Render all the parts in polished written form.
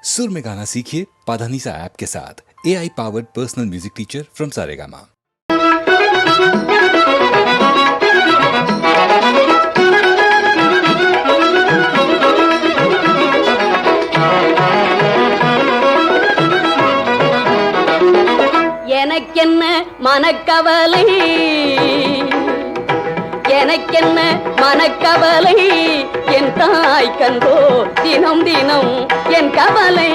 सुर में गाना सीखिए पाधानीसा ऐप के साथ। AI powered personal music teacher from Saregama. எனக்கென்ன மனக்கவலை, எனக்கென்ன மனக்கவலை, என் தாய் கண்டோ தினம் தினம் என் கவலை.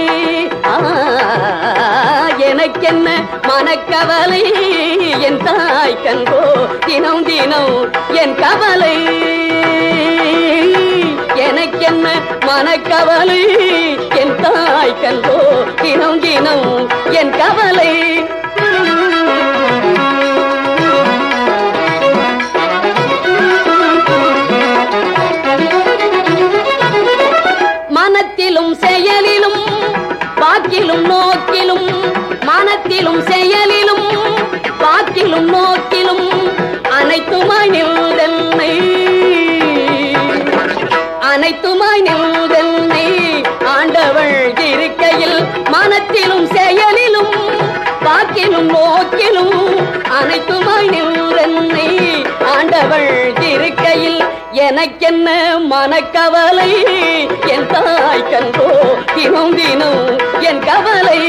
எனக்கென்ன மனக்கவலை, என் தாய் கண்டோ தினம் தினம் என் கவலை. எனக்கென்ன மனக்கவலை, என் தாய் கண்டோ தினம் தினம் என் கவலை. மனத்திலும் செயலிலும் வாக்கிலும் நோக்கிலும், மனத்திலும் செயலிலும் வாக்கிலும் நோக்கிலும் அனைத்துமாய் நின்றென்னை, அனைத்துமாய் நின்றென்னை ஆண்டவள் இருக்கையில். மனத்திலும் செயலிலும் வாக்கிலும் நோக்கிலும் அனைத்துமாய் நின்றென்னை ஆண்டவள் இருக்கையில். எனக்கென்ன மனக்கவலை, என் தாய் கண்டோ தினம் தினம் என் கவலை.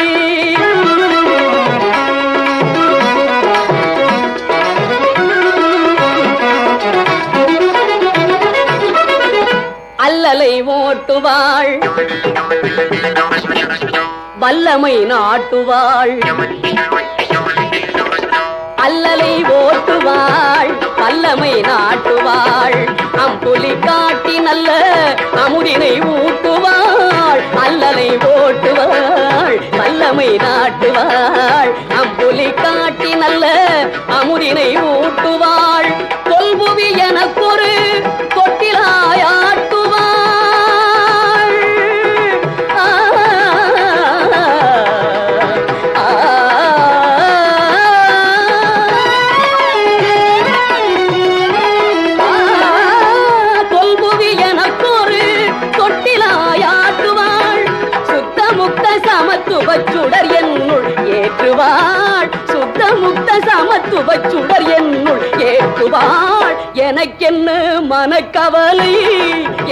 அல்லலை ஓட்டுவாள், வல்லமை நாட்டுவாள். அல்லலை ஓட்டுவாள், வல்லமை நாட்டுவாள். அம்புலி காட்டி நல்ல அமுதினை ஊட்டுவாள். அல்லலை ஓட்டுவாள், வல்லமை நாட்டுவாள். அம்புலி காட்டி நல்ல அமுதினை ஊட்டுவாள். கொல்புவி எனக்கொரு கொட்டிலாயாட்டுவாள். கொல்புவி எனக்கொரு கொட்டிலாயாட்டுவாள். சுத்த முக்த சமத்துவ சுடர் என்னுள் ஏற்றுவாள். சுத்த முக்த சமத்துவ சுடர் என்னுள் ஏற்றுவாள். எனக்கென்ன மனக்கவலை,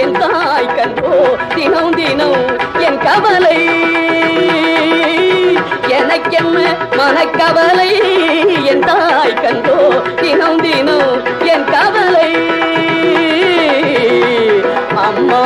என் தாய் கண்டோ தினம் தினம் என் கவலை. எனக்கென்ன மனக்கவலை, என் தாய் கண்டோ தினம் தினம் என் கவலை. அம்மா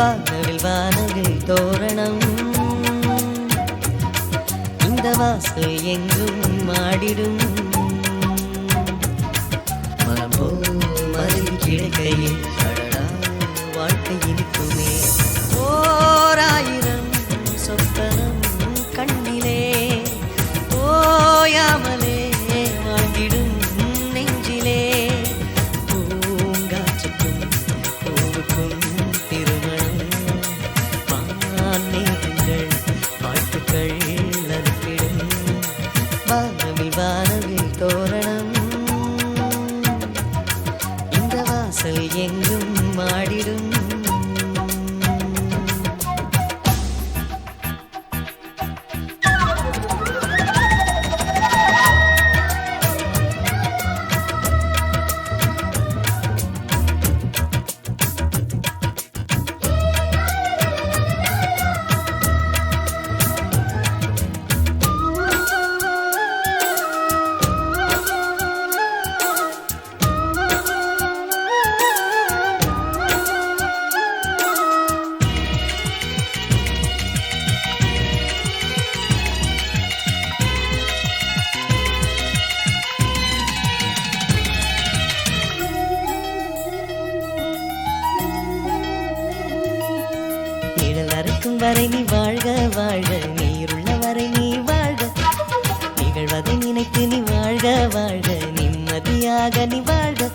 வானவில் வானவில் தோரணம் இந்த வாசல் எங்கும் மாடிடும் மனமோ மருவி கிடக்கையில் அடடா வாழ்க்கை இனிக்குமே ஓராயிரம் சொப்பனம் கண்ணிலே ஓயாமலே வாழ்ந்திடும் நெஞ்சிலே பூங்காற்றுக்கும் பூவுக்கும் திருமணம் வானேகங்கள் வாழ்த்துக்கள் அனுப்பிடும் வானவில் வானவில் தோரணம் இந்த வாசல் எங்கும் மாடிடும் அறுக்கும் வரை நீ வாழ்க வாழ்க நீருள்ள வரை நீ வாழ்க நிகழ்வதை நினைத்து நீ வாழ்க வாழ்க நிம்மதியாக நீ வாழ்க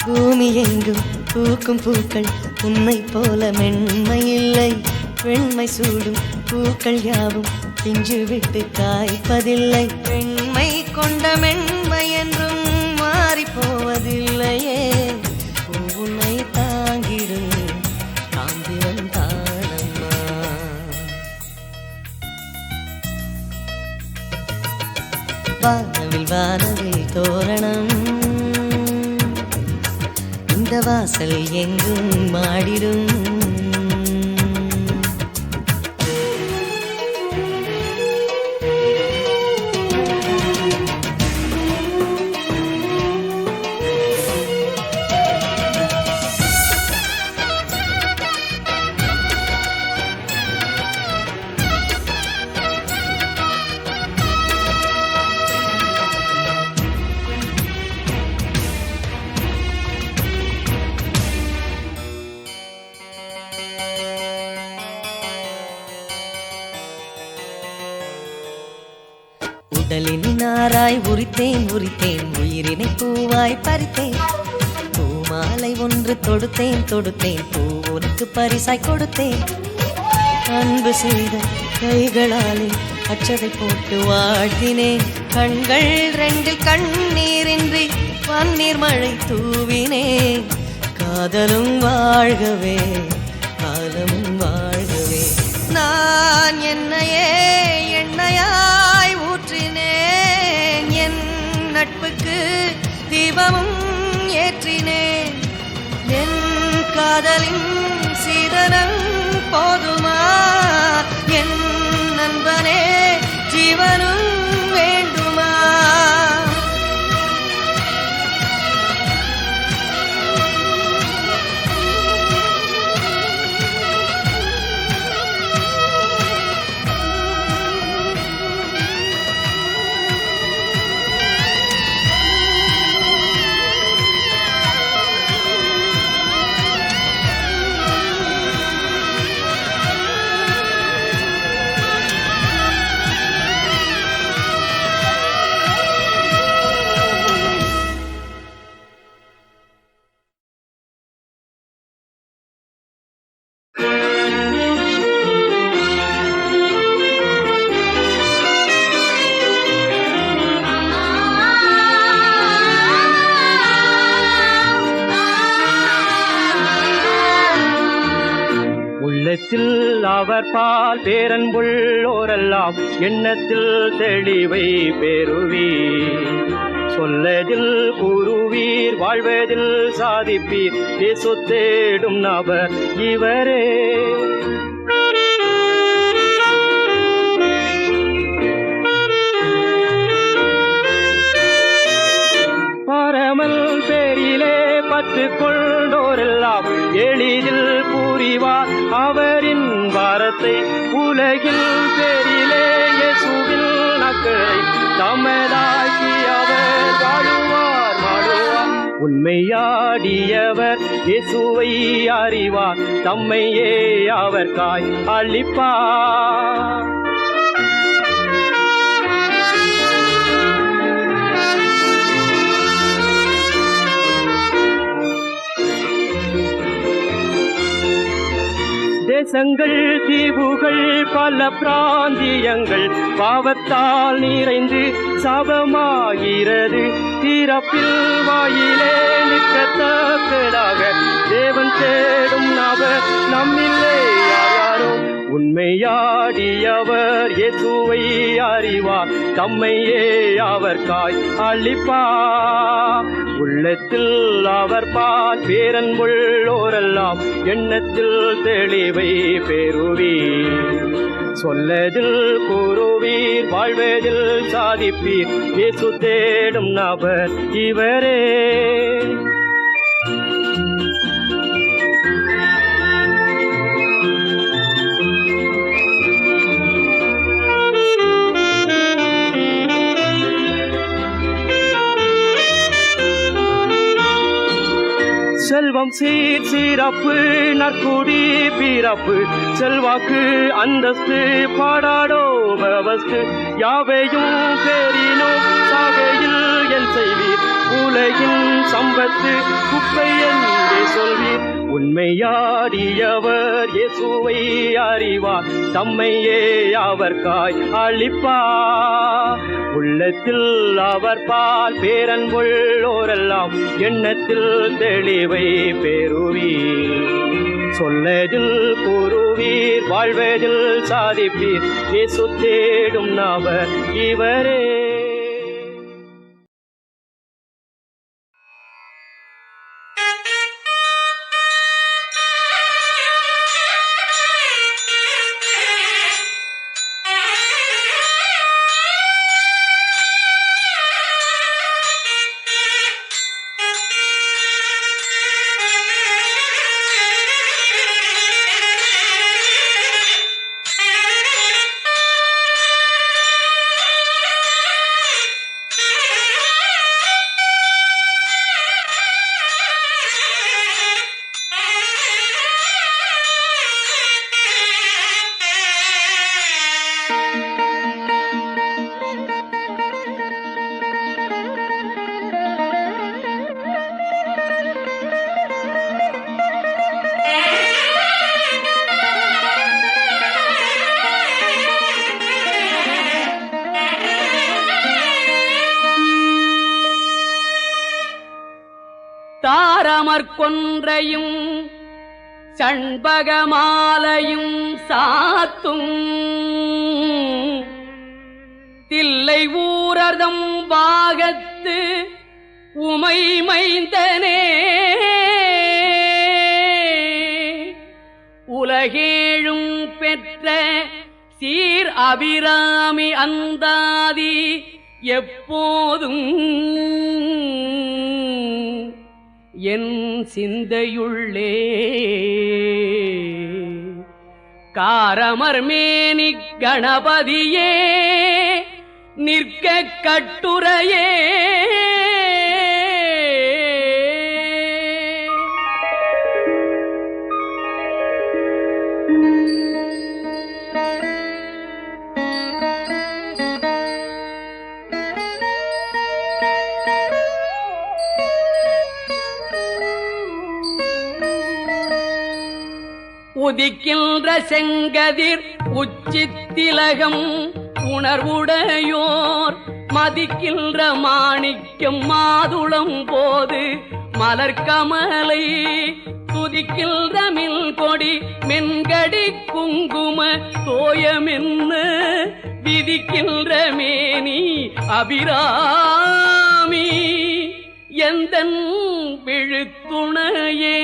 பூமி எங்கும் பூக்கும் பூக்கள் உன்னை போல மென்மை இல்லை வெண்மை சூடும் பூக்கள் யாவும் பிஞ்சு விட்டு காய்ப்பதில்லை வெண்மை கொண்ட மென்மை என்றும் மாறி போவதில்லையே உன்னை தாங்கிடும் காந்திரம் தானம்மா வானவில் வானவில் தோரணம் இந்த வாசல் எங்கும் மாடிடும் உடலின் நாராய் உரித்தேன் உரித்தேன் உயிரினை பூவாய் பறித்தேன் பூமாலை ஒன்று தொடுத்தேன் தொடுத்தேன் பூ உனக்கு பரிசாய் கொடுத்தேன் அன்பு செய்த கைகளாலே அச்சதை போட்டு வாழ்த்தினேன் கண்கள் ரெண்டில் கண்ணீரின்றி பன்னீர் மழை தூவினேன் காதலும் வாழ்கவே காலமும் வாழ்கவே நான் என்னையே எண்ணெயாய் ஊற்றினேன் என் நட்புக்கு தீபமும் ஏற்றினேன் என் காதலின் சீதனம் போதுமா என் நண்பனே ஜீவனும் வேண்டுமா உள்ளத்தில் அவர் பால் பேரன்புள்ளோரெல்லாம் எண்ணத்தில் தெளிவை பெறுவீர் சொல்லதில் கூறுவீர் வாழ்வதில் சாதிப்பீர் இயேசு தேடும் நபர் இவரே பரமல் பேரிலே பற்று கொண்டோரெல்லாம் எளிதில் புரிவார் அவரின் வாரத்தை உலகில் பேரிலே இயேசுவில் நக்கரை தமதாக்கி அவர் வாழுவார் வாழுவார். உண்மையாடியவர் இயேசுவை அறிவார், தம்மையே அவர்காய் அளிப்பார். தேசங்கள் தீவுகள் பல பிராந்தியங்கள் பாவத்தால் நிறைந்து சாபமாகிறது. திறப்பில் வாயிலே நிற்கத்தக்கதாக தேவன் தேடும் நபர் நம்மில்லை யாரோ. உண்மையாடியவர் இயேசுவை அறிவார், தம்மையே அவர்காய் அளிப்பார். உள்ளத்தில் அவர் பால் பேரன்புள்ளோரெல்லாம் எண்ணத்தில் தெளிவை பெறுவீர். சொல்லதில் கூறுவீர், வாழ்வதில் சாதிப்பீர். இயேசு தேடும் நபர் இவரே. செல்வம் சீர் சிறப்பு நற்குடி பிறப்பு செல்வாக்கு அந்தஸ்து பாடாடோ பவஸ்து யாவையும் பேரினோ சாகையில் என் செய்வீர். உலகின் சம்பத்து குப்பை என்றே சொல்வீர். உண்மையாடியவர் இயேசுவை அறிவார், தம்மையே அவர்காய் அளிப்பார். உள்ளத்தில் அவர் பால் பேரன்புள்ளோரெல்லாம் எண்ணத்தில் தெளிவை பெறுவீர். சொல்லதில் கூறுவீர், வாழ்வதில் சாதிப்பீர். இயேசு தேடும் நபர் இவரே. தாரமற்கொன்றையும் சண்பகமாலையும் சாத்தும் தில்லை ஊரர்தம் பாகத்து உமை மைந்தனே. உலகேழும் பெற்ற சீர் அபிராமி அந்தாதி எப்போதும் என் சிந்தையுள்ளே. காரமர்மேனி கணபதியே நிற்க கட்டுரையே. உதிக்கின்ற செங்கதிர் உச்சித்திலகம் உணர்வுடையோர் மதிக்கின்ற மாணிக்கம் மாதுளம் போது மலர்கமலை துதிக்கின்ற மில் கொடி மென்கடி குங்கும தோயமென்ன விதிக்கின்ற மேனி அபிராமி எந்தன் விழுத்துணையே.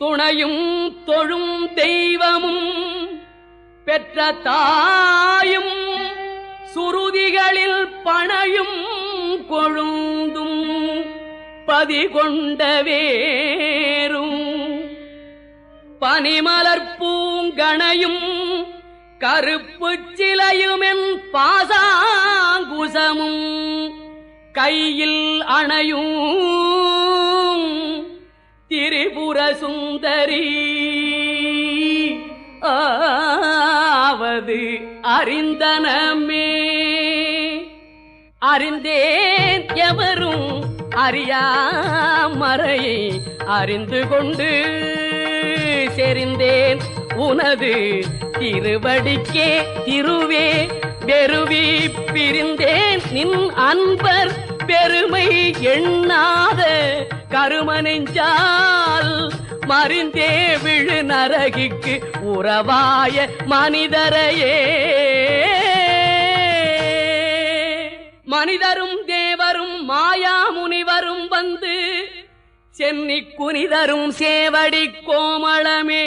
துணையும் தொழும் தெய்வமும் பெற்ற தாயும் சுருதிகளில் பணையும் கொழுந்தும் பதிகொண்ட வேரும் பனிமலர் பூங்கணையும் கருப்பு சிலையுமென் பாசாங்குசமும் கையில் அணையும் திரிபுர சுந்தரி ஆவது அறிந்தனமே. அறிந்தேன் எவரும் அறியாமறையை அறிந்து கொண்டு செறிந்தேன் உனது திருவடிக்கே திருவே பெருவி பிரிந்தேன் நின் அன்பர் பெருமை எண்ணாத கருமனெஞ்சால் மறிந்தே விழு நரகிக்கு உறவாய மனிதரையே. மனிதரும் தேவரும் மாயா முனிவரும் வந்து சென்னி குனிதரும் சேவடி கோமளமே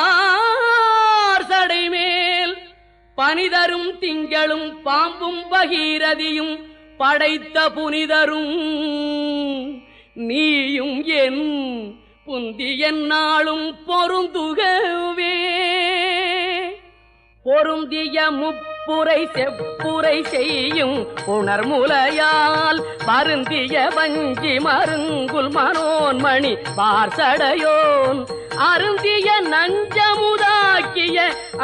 கொன்றைவார் சடைமேல் பனிதரும் திங்களும் பாம்பும் பகீரதியும் படைத்த புனிதரும் நீயும் என் புந்தி என்னாலும் பொருந்துகவே. பொருந்திய முப்புரை செப்புரை செய்யும் உணர்முலையால் மருந்திய வஞ்சி மருங்குல் மனோன்மணி பார்சடையோன் அருந்திய நஞ்சமுதாக்கிய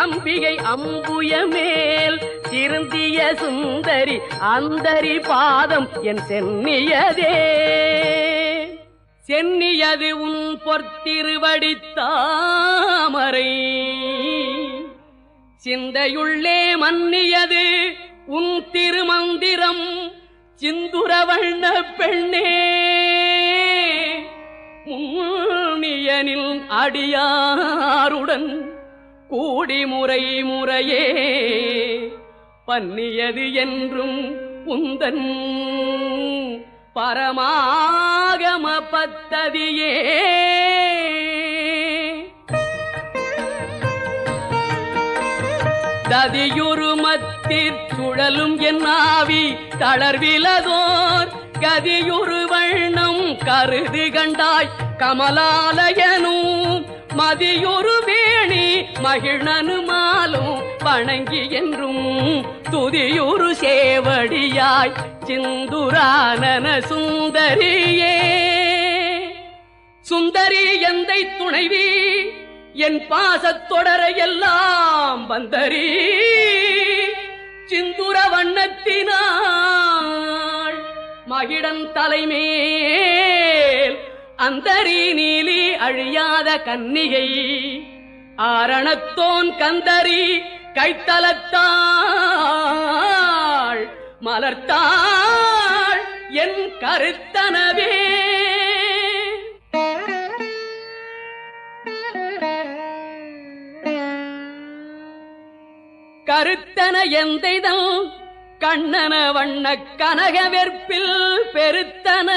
அம்பிகை அம்புய மேல் திருந்திய சுந்தரி அந்தரி பாதம் என் சென்னியதே. சென்னியது உன் பொற்திருவடி தாமரை சிந்தையுள்ளே மன்னியது உன் திருமந்திரம் சிந்துரவண்ண பெண்ணே. முன்னியனில் அடியாருடன் கூடி முறை முறையே பன்னியது என்றும் உந்தன் பரமாகம பத்ததியே. ததியுருமத்திற் சுழலும் என் ஆவி தளர்விலதோர் கதியுரு வண்ணம் கருது கண்டாய் கமலாலயனும் மதியொரு வேணி மகிழ்னனுமாலும் வணங்கி என்றும் துதியுரு சேவடியாய் சிந்துரானன சுந்தரியே. சுந்தரி எந்தை துணைவி என் பாசத்தொடர எல்லாம் வந்தரி சிந்துர வண்ணத்தினாள் மகிடன் தலைமேல் அந்தரி நீலி அழியாத கன்னிகை ஆரணத்தோன் கந்தரி கைத்தலத்தாள் மலர்த்தாள் என் கருத்தனவே. கருத்தன எந்தைதல் கண்ணன வண்ண கனக வெற்பில் பெருத்தன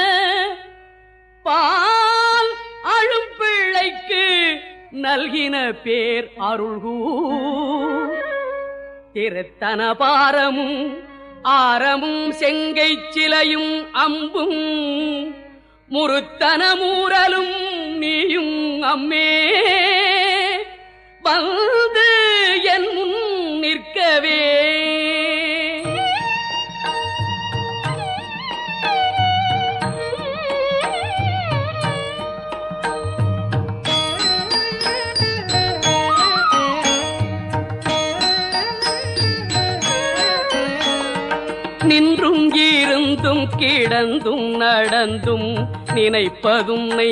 பால் அழும் பிள்ளைக்கு நல்கின பேர் அருள்கூ திருத்தன பாரமும் ஆரமும் செங்கை சிலையும் அம்பும் முருத்தன மூரலும் நீயும் அம்மே வந்து என் முன் நிற்கவே. நின்றும் இருந்தும் கிடந்தும் நடந்தும் நினைப்பதும் நீ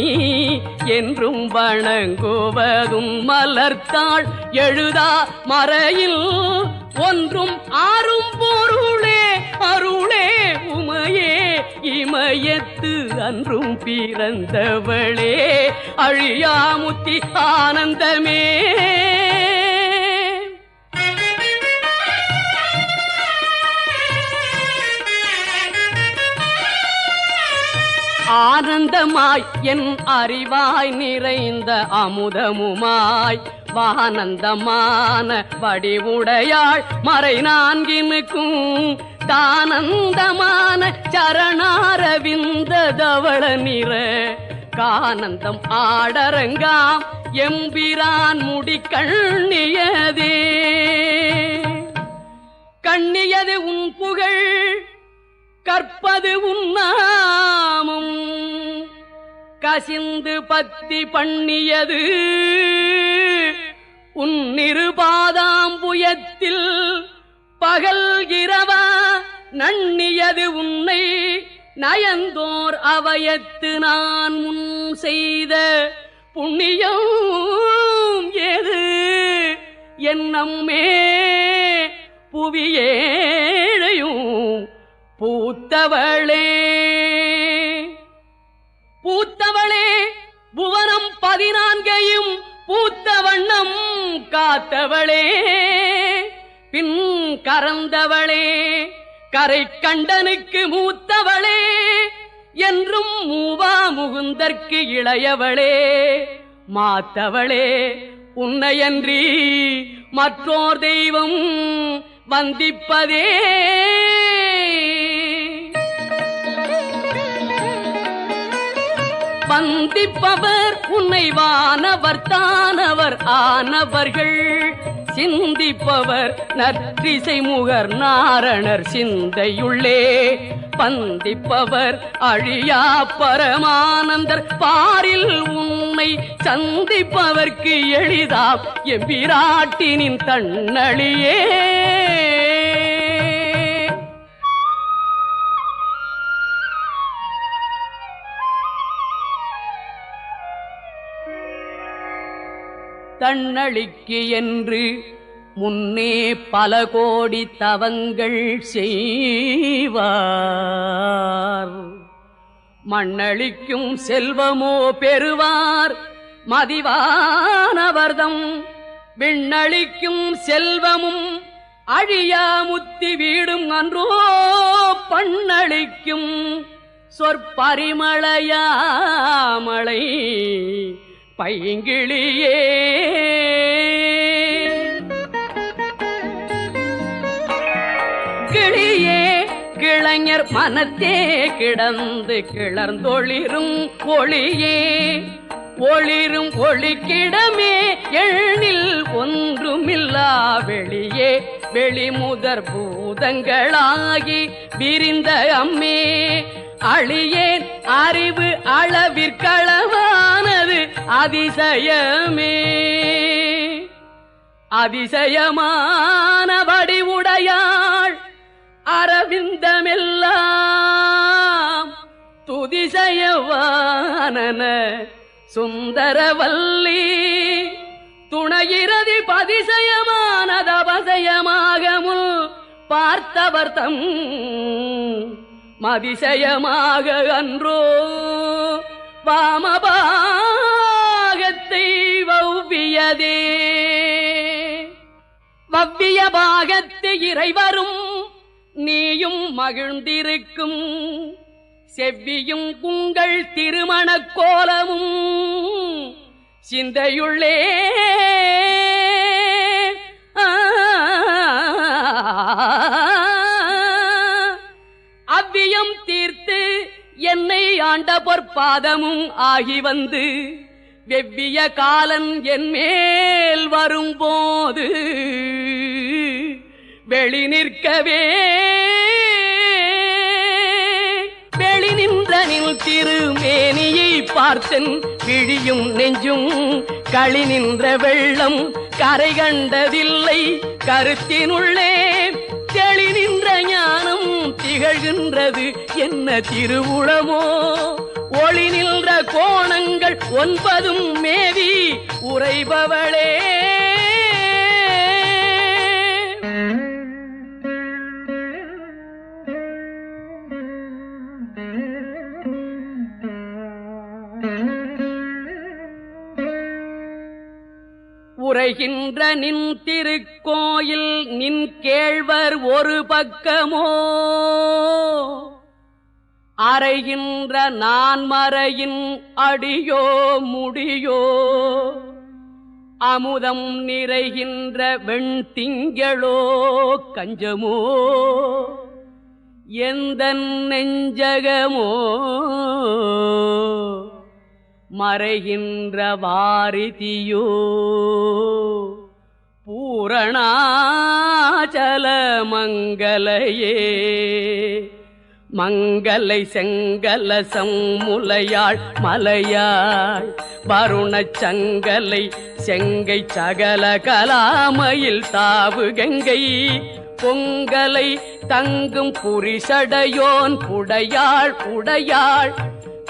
என்றும் வணங்குவதும் மலர்த்தாள் எழுதா மறையில் ஒன்றும் ஆறும் பொருளே அருளே உமையே இமயத்து அன்றும் பிறந்தவளே அழியாமுத்தி ஆனந்தமே. ஆனந்தமாய் என் அறிவாய் நிறைந்த அமுதமுமாய் வானந்தமான வடிவுடையாள் மறை நான்கினுக்கும் தானந்தமான சரணாரவிந்த தவள நிற கானந்தம் ஆடரங்காம் எம்பிரான் முடி கண்ணியதே. கண்ணியது உன் புகழ் கற்பது உன்னாமும் கசிந்து பத்தி பண்ணியது உன் நிருபாதாம்புயத்தில் பகல் இரவா நண்ணியது உன்னை நயந்தோர் அவயத்து நான் முன் செய்த புண்ணியம் ஏது என்னம்மே புவியேழையும் பூத்தவளே பூத்தவளே புவனம் 14 பூத்த வண்ணம் காத்தவளே பின் கறந்தவளே கரை கண்டனுக்கு மூத்தவளே என்றும் மூவா முகுந்தற்கு இளையவளே மாத்தவளே உன்னையன்றி மற்றோர் தெய்வம் வந்திப்பதே. வந்திப்பவர் உன்னை வானவர் தானவர் ஆனவர்கள் சிந்திப்பவர் நற்றிசை முகர் நாரணர் சிந்தையுள்ளே பந்திப்பவர் அழியா பரமானந்தர் பாரில் உன்னை சந்திப்பவர்க்கு எளிதாம் எம்பிராட்டினின் தன்னழியே. தன்னழிக்கு என்று முன்னே பல கோடி தவங்கள் செய்வார் மண்ணளிக்கும் செல்வமோ பெறுவார் மதிவானவர்தம் விண்ணளிக்கும் செல்வமும் அழியா முத்தி வீடும் அன்றோ பண்ணளிக்கும் சொற்பரிமளையாமலை பைங்கிளியே. கிளியே கிளைஞர் மனத்தே கிடந்து கிளர்ந்தொளிரும் ஒளியே ஒளிரும் ஒளிக்கிடமே எண்ணில் ஒன்றுமில்லா வெளியே வெளிமுதற் பூதங்களாகி விரிந்த அம்மே அழியேன் அறிவு அளவிற்களவானது அதிசயமே. அதிசயமான வடிவுடையாள் அரவிந்தமெல்லாம் துதிசயவானன சுந்தரவல்லி துணையிரதி பதிசயமானதபசயமாக முல் பார்த்தவர் தம் மதிசயமாக அன்றோ வாமபாகத்தை வவ்வியதே. வவ்விய பாகத்து இறைவரும் நீயும் மகிழ்ந்திருக்கும் செவ்வியும் உங்கள் திருமணக் கோலமும் சிந்தையுள்ளே அவ்வியம் தீர்த்து என்னை ஆண்ட பொற்பாதமும் ஆகி வந்து வெவ்விய காலன் என் மேல் வரும்போது வெளி நிற்கவே வெளி நின்ற நின் திருமேனியை பார்த்தன் விழியும் நெஞ்சும் களி நின்ற வெள்ளம் கரை கண்டதில்லை கருத்தினுள்ளே தெளி நின்ற ஞானம் திகழ்கின்றது என்ன திருவுளமோ ஒளி நின்ற கோணங்கள் 9 மேவி உரைபவளே. உரைகின்ற நின் திருக்கோயில் நின் கேழ்வர் ஒரு பக்கமோ அறைகின்ற நான் மறையின் அடியோ முடியோ அமுதம் நிறைகின்ற வெண்திங்களோ கஞ்சமோ எந்த நெஞ்சகமோ மறைகின்ற வாரிதியோ பூரணாச்சல மங்கலையே மங்கலை செங்கல சம்முலையாள் மலையாள் வருணச் சங்கலை செங்கை சகல கலாமையில் தாவு கங்கை பொங்கலை தங்கும் புரிசடையோன் புடையாள் உடையாள்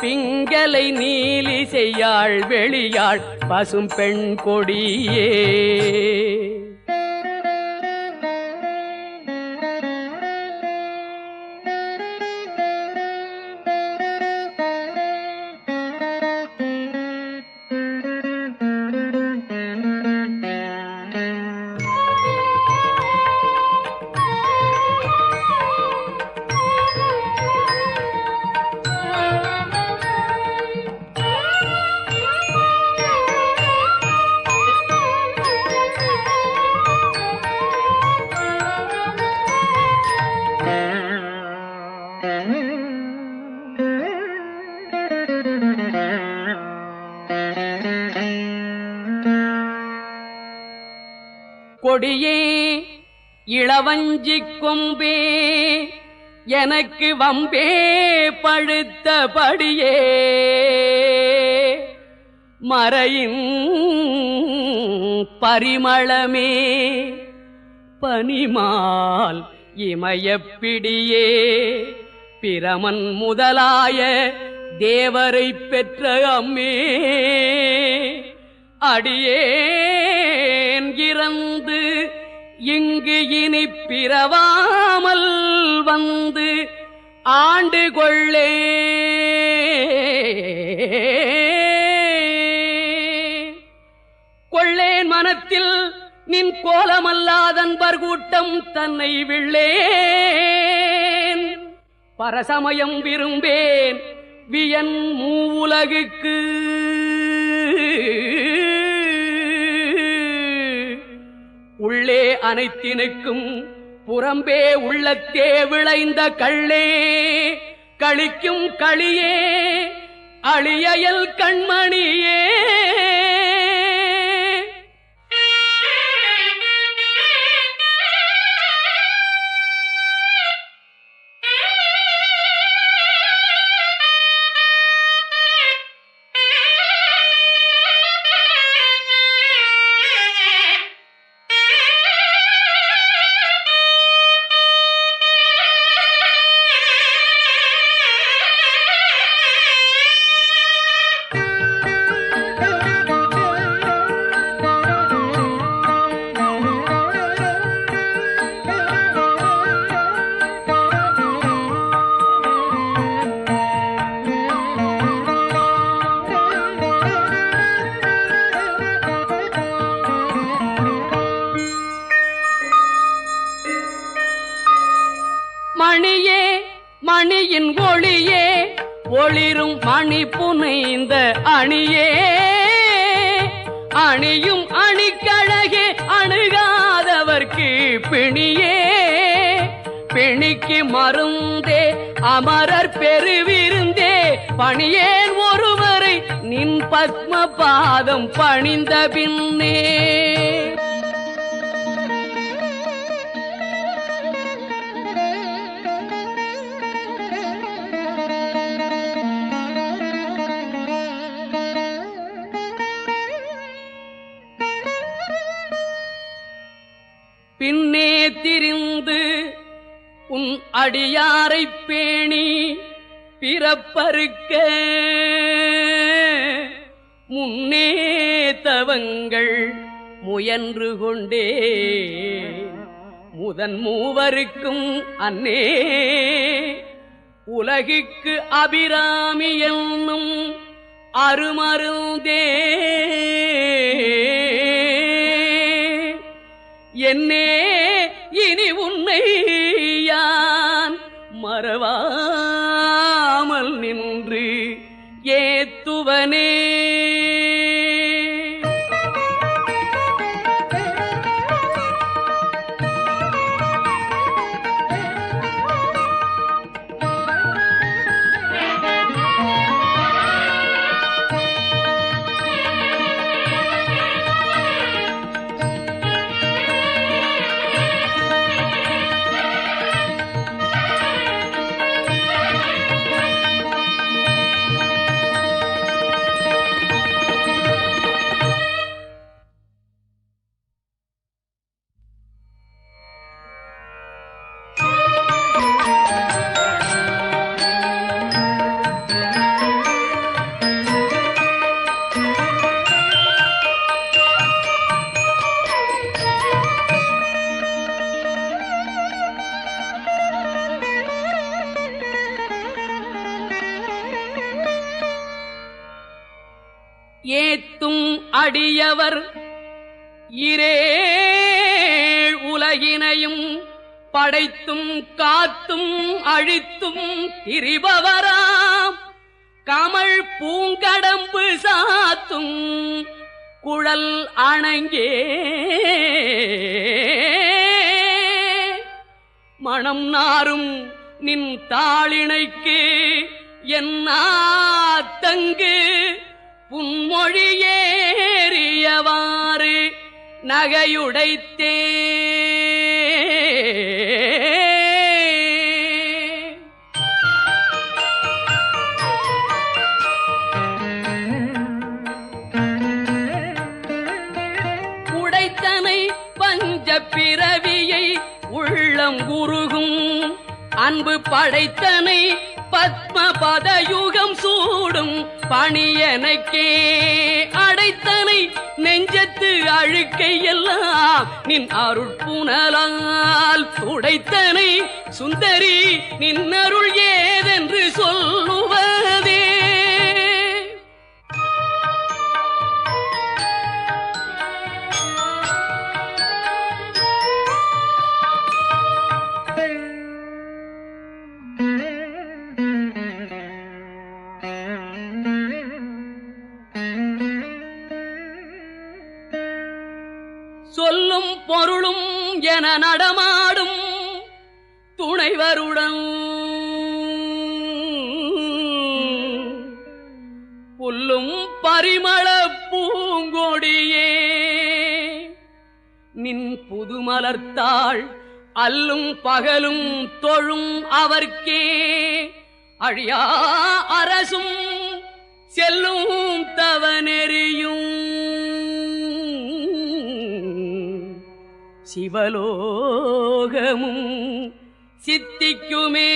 பிங்கலை நீலி செய்யாள் வெளியாள் பசும் பெண் கொடியே கொடியே இளவஞ்சி கொம்பே எனக்கு வம்பே பழுத்தபடியே மறையின் பரிமளமே பனிமால் இமயப்பிடியே பிரமன் முதலாய தேவரை பெற்ற அம்மே அடியேன் இறந்து இங்கு இனி பிறவாமல் வந்து ஆண்டு கொள்ளே கொள்ளேன் மனத்தில் நின் கோலமல்லாதன்பர் கூட்டம் தன்னை விள்ளேன் பரசமயம் விரும்பேன் வியன் மூவுலகுக்கு உள்ளே அனைத்தினுக்கும் புறம்பே உள்ளத்தே விளைந்த கள்ளே களிக்கும் களியே அழியல் கண்மணியே மணியே மணியின் ஒளியே ஒளிரும் மணி புனைந்த அணியே அணியும் அணிக்கழகே அணுகாதவர்க்கு பிணியே பிணிக்கு மருந்தே அமரர் பெருவிருந்தே பணியேன் ஒருவரை நின் பத்ம பாதம் பணிந்த பின்னே பின்னே திரிந்து உன் அடியாரைப் பேணி பிறப்பறுக்க முன்னே தவங்கள் முயன்று கொண்டே முதன் மூவருக்கும் அன்னே உலகிற்கு அபிராமி என்னும் அருமருந்தே என்னே இனி உன்னை யான் மறவாமல் நின்று ஏத்துவனே ஏத்தும் அடியவர் இரேழ் உலகினையும் படைத்தும் காத்தும் அழித்தும் திரிபவராம் கமல் பூங்கடம்பு சாத்தும் குழல் அணங்கே மணம் நாரும் நின் தாளிணைக்கு தங்கு புன்மொழியேறியவாறு நகையுடைத்தே உடைத்தனை பஞ்ச பிறவியை உள்ளம் குருகும் அன்பு படைத்தனை பத்ம பதயுகம் சூடும் பணியனக்கே அடைத்தனை நெஞ்சத்து அழுக்கை எல்லாம் நின் அருட்புணலால் துடைத்தனை சுந்தரி நின் அருள் ஏதென்று சொல்லுவதே. சொல்லும் பொருளும் என நடமாடும் துணைவருடன் புல்லும் பரிமள பூங்கொடியே நின் புதுமலர்த்தாள் அல்லும் பகலும் தொழும் அவர்க்கே அழியா அரசும் செல்லும் தவநெறியும் சிவலோகமும் சித்திக்குமே.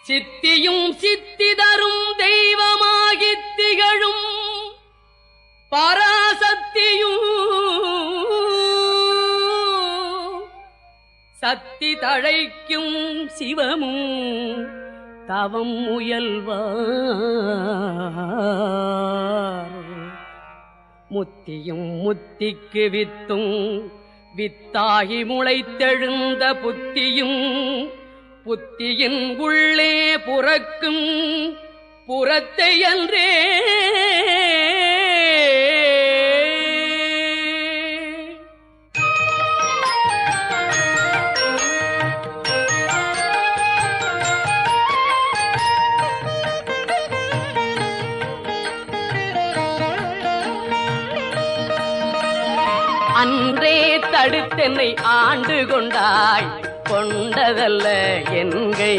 சித்தியும் சித்தி தரும் தெய்வமாகித் திகழும் பராசக்தியும் சக்தி தழைக்கும் சிவமும் தவம் முயல்வார் முத்தியும் முத்திக்கு வித்தும் வித்தாகி முளைத்தெழுந்த புத்தியும் புத்தியின் உள்ளே புறக்கும் புறத்தை அன்றே அன்றே தடுத்தென்னை ஆண்டு கொண்டாய் கொண்டதல்ல என்கை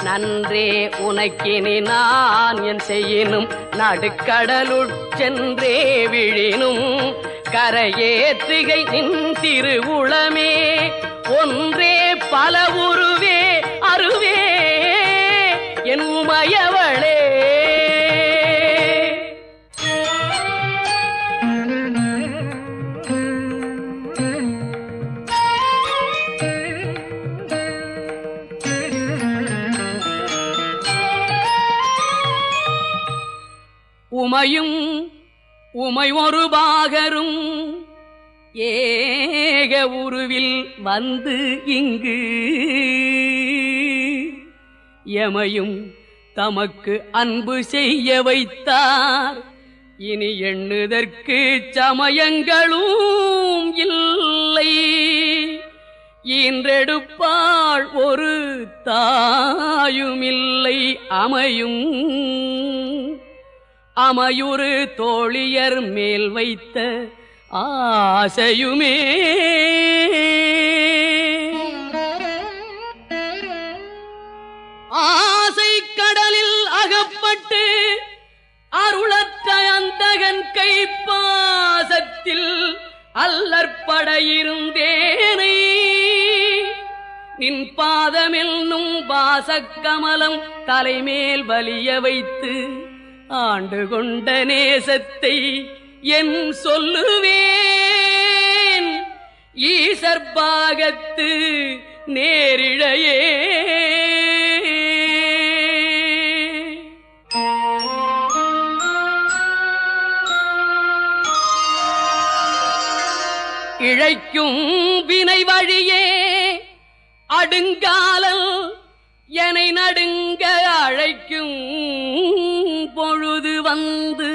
நன்றே உனக்கினி நான் என் செய்யினும் நடுக்கடலுட்சென்றே விழினும் கரையேற்றுகை நின் திருவுளமே ஒன்றே பல உருவே அருவே என் உமையவளே. உமையும் உமை ஒரு பாகரும் ஏக உருவில் வந்து இங்கு எமையும் தமக்கு அன்பு செய்ய வைத்தார் இனி எண்ணுதற்கு சமயங்களும் இல்லை ஈன்றெடுப்பாள் ஒரு தாயுமில்லை அமையும் அமையுறு தோழியர் மேல் வைத்த ஆசையுமே. ஆசை கடலில் அகப்பட்டு அருளற்ற அந்தகன் கைப்பாசத்தில் அல்லற்பட இருந்தேனை நின் பாதமென்னும் வாசக்கமலம் தலைமேல் வலிய வைத்து ஆண்டு கொண்ட நேசத்தை என் சொல்லுவேன் ஈசற்பாகத்து நேரிழையே. இழைக்கும் வினை வழியே அடுங்காலல் என்னை நடுங்க அழைக்கும் பொழுது வந்து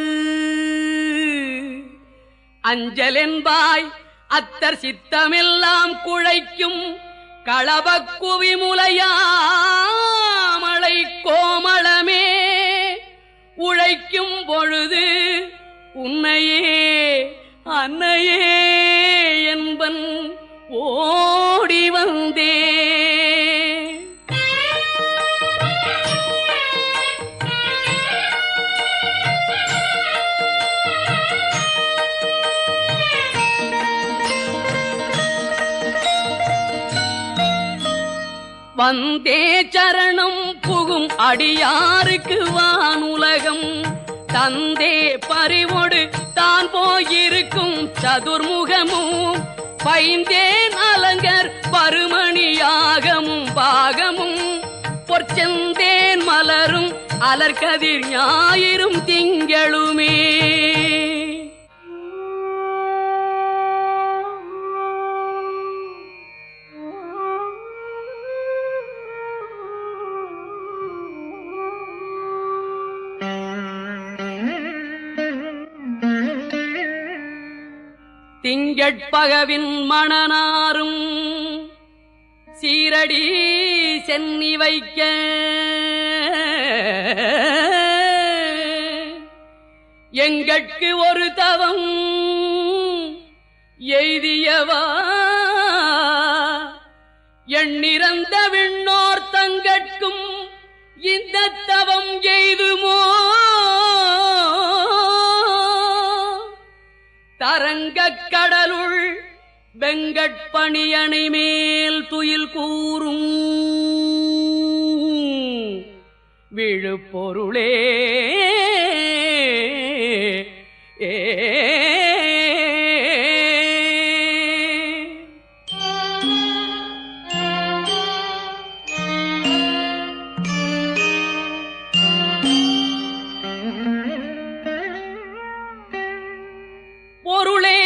அஞ்சலென்பாய் அத்தர் சித்தமெல்லாம் குழைக்கும் களபக் குவிமுலையாமலை கோமளமே உழைக்கும் பொழுது உன்னையே அன்னையே என்பன் ஓடி வந்தே. வந்தே சரணம் புகும் அடியாருக்கு வானுலகம் தந்தே பறிவொடு தான் போயிருக்கும் சதுர்முகமும் பைந்தேன் அலங்கர் பருமணியாகமும் பாகமும் பொற்செந்தேன் மலரும் அலர்கதிர் ஞாயிறும் திங்களுமே. திங்கட்பகவின் மணனாரும் சீரடி சென்னி வைக்க எங்கட்கு ஒரு தவம் எய்தியவா எண்ணிறந்த விண்ணோர் தங்கட்கும் இந்த தவம் எய்துமோ தரங்கக் கடலுள் வெங்கட்பணியணை மேல் துயில் கூறும் விழுப்பொருளே. பொருளே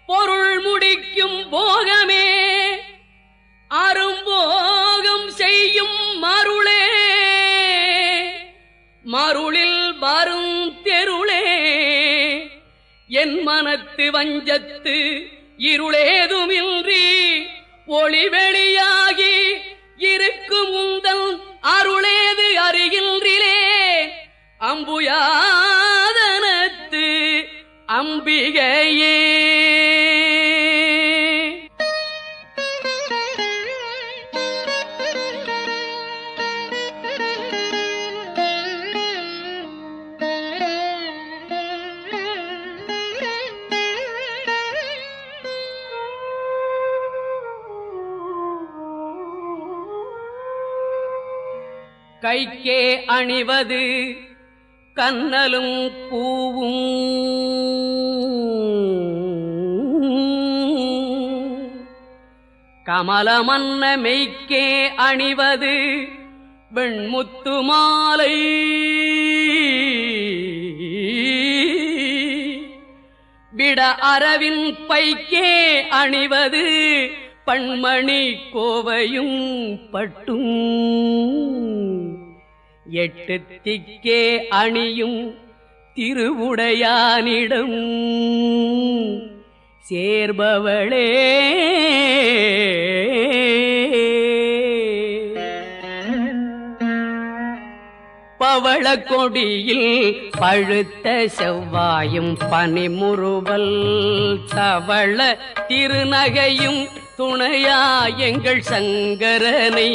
பொருள் முடிக்கும் போகமே அரும்போகம் செய்யும் மருளே மருளில் வரும் தெருளே என் மனத்து வஞ்சத்து இருளேதுமின்றி ஒளிவெளியாகி இருக்கும் உந்தன் அருளேது அறிகின்றிலே அம்புயாதனத்து அம்பிகையே. கைக்கே அணிவது கண்ணலும் பூவும் கமலமன்ன மெய்க்கே அணிவது வெண்முத்து மாலை விட அரவின் பைக்கே அணிவது பண்மணி கோவையும் பட்டும் எட்டு திக்கே அணியும் திருவுடையானிடம் சேர்பவளே. பவள கொடியில் பழுத்த செவ்வாயும் பனிமுறுவல் தவள திருநகையும் துணையா எங்கள் சங்கரனை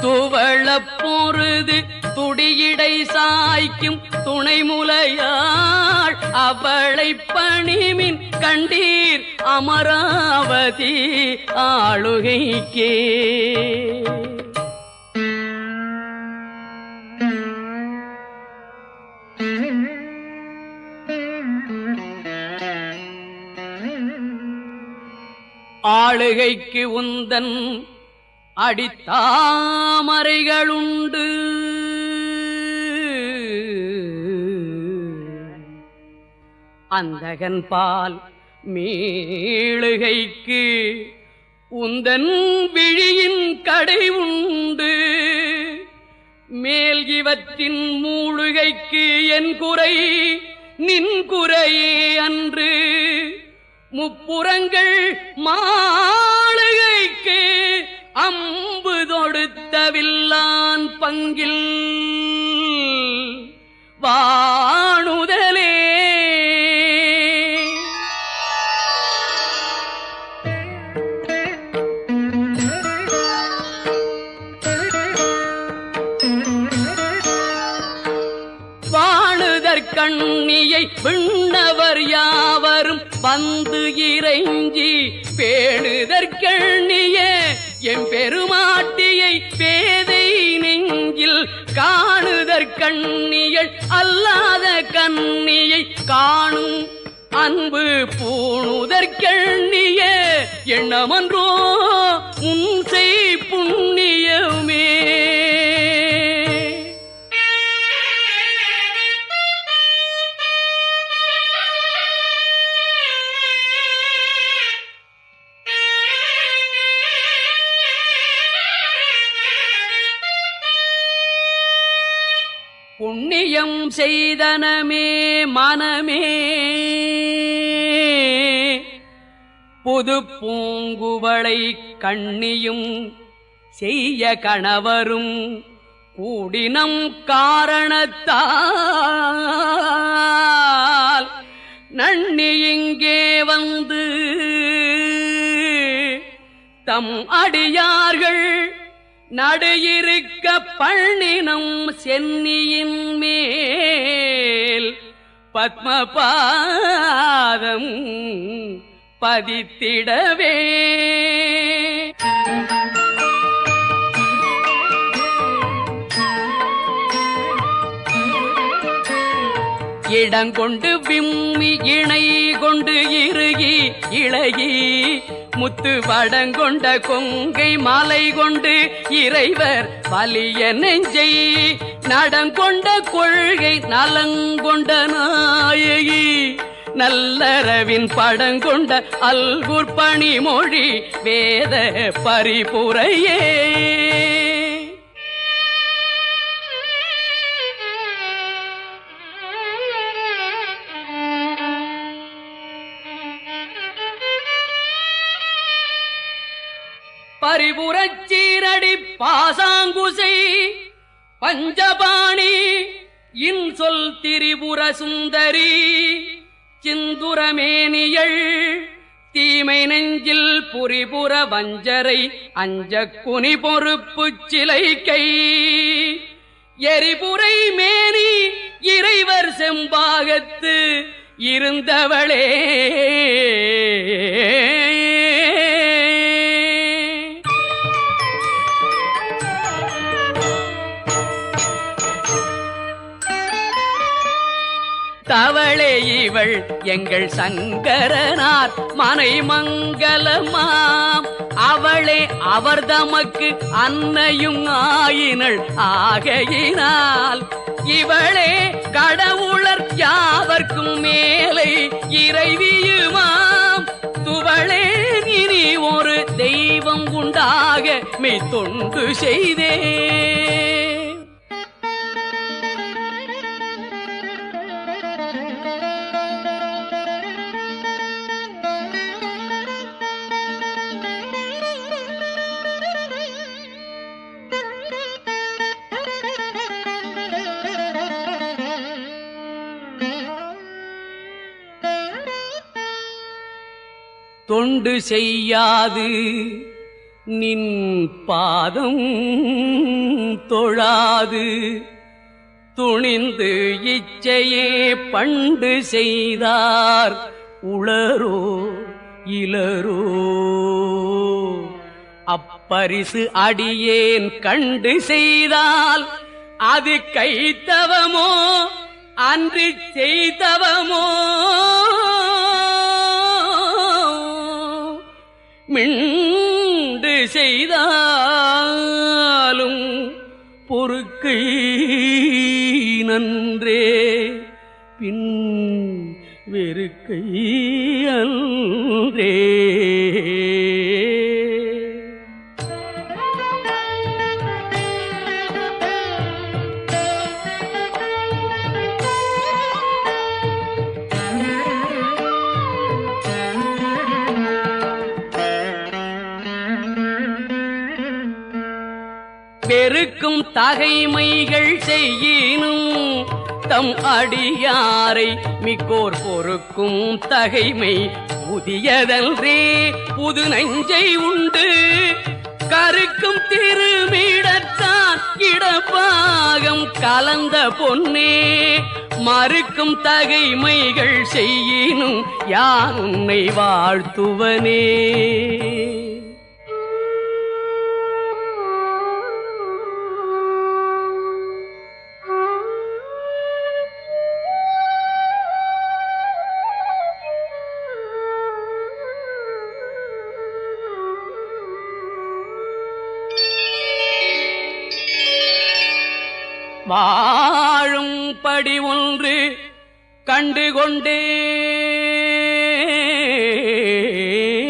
துவளப் பொருது துடியடை சாய்க்கும் துணைமுலையாள் அவளை பணிமின் கண்டீர் அமராவதி ஆளுகைக்கே. ஆளுகைக்கு உந்தன் அடித்தாமரைகளுண்டு, அந்தகன் பால் மீளுகைக்கு உந்தன் விழியின் கடை உண்டு. மேல் இவற்றின் மூழுகைக்கு என் குறை நின் குறையே அன்று. முப்புறங்கள் மாளுகைக்கு அம்பு தொடுத்தவில்லான் பங்கில் வாணுதலே. கண்ணியை விண்ணவர் யாவரும் வந்து இறைஞ்சி பேணுதற்கண்ணிய எம் பெருமாட்டியை பேதை நெஞ்சில் காணுதற்கண்ணியள் அல்லாத கண்ணியை காணும் அன்பு பூணுதற்கண்ணிய எண்ணமன்றோ உன்சை புண்ணியமே. புண்ணியம் செய்தனமே மனமே புது பூங்குவளை கண்ணியும் செய்ய கணவரும் கூடினம் காரணத்தால் நன்னி இங்கே வந்து தம் அடியார்கள் நடு இருக்க பண்ணினம் சென்னியின் மேல் பத்மபாதம் பதித்திடவே. இடங்கொண்டு விம்மி இணை கொண்டு இறுகி இழகி முத்து வடங்கொண்ட கொங்கை மாலை கொண்டு இறைவர் வலிய நெஞ்சை நடங்கொண்ட கொள்கை நலங்கொண்ட நாயகி நல்லறவின் படங்கொண்ட அல்குர் பணிமொழி வேத பரிபுரையே. பரிபுரச்சீரடி பாசாங்குசை பஞ்சபாணி இன்சொல் திரிபுர சுந்தரி சிந்துரமேனியள் தீமை நெஞ்சில் புரிபுர வஞ்சரை அஞ்ச குனி பொறுப்பு சிலை கை எரிபுரை மேனி இறைவர் செம்பாகத்து இருந்தவளே. தவளே இவள் எங்கள் சங்கரனார் மனை மங்கலமாம் அவளே அவர் தமக்கு அன்னையும் ஆயினள் ஆகையினால் இவளே கடவுளர் யாவர்க்கும் மேலை இறைவியுமாம். துவளே இனி ஒரு தெய்வம் உண்டாக மெய் தொண்டு செய்தே. தொண்டு செய்யாது நின் பாதம் தொழாது துணிந்து இச்சையே பண்டு செய்தார் உளரோ இளரோ. அப்பரிசு அடியேன் கண்டு செய்தால் அது கைத்தவமோ அன்று செய்தவமோ. மிண்டு செய்தாலும் பொறுக்கை நன்றே பின் வெறுக்கை அன்றே. பெருக்கும் தகைமைகள் செய்யினும் தம் அடியாரை மிக்கோர் பொறுக்கும் தகைமை புதியதன்றே புது நஞ்சை உண்டு. கருக்கும் திருமிடத்தான் இடப்பாகம் கலந்த பொன்னே மறுக்கும் தகைமைகள் செய்யினும் யான் உன்னை வாழ்த்துவனே. வாழும் படி ஒன்று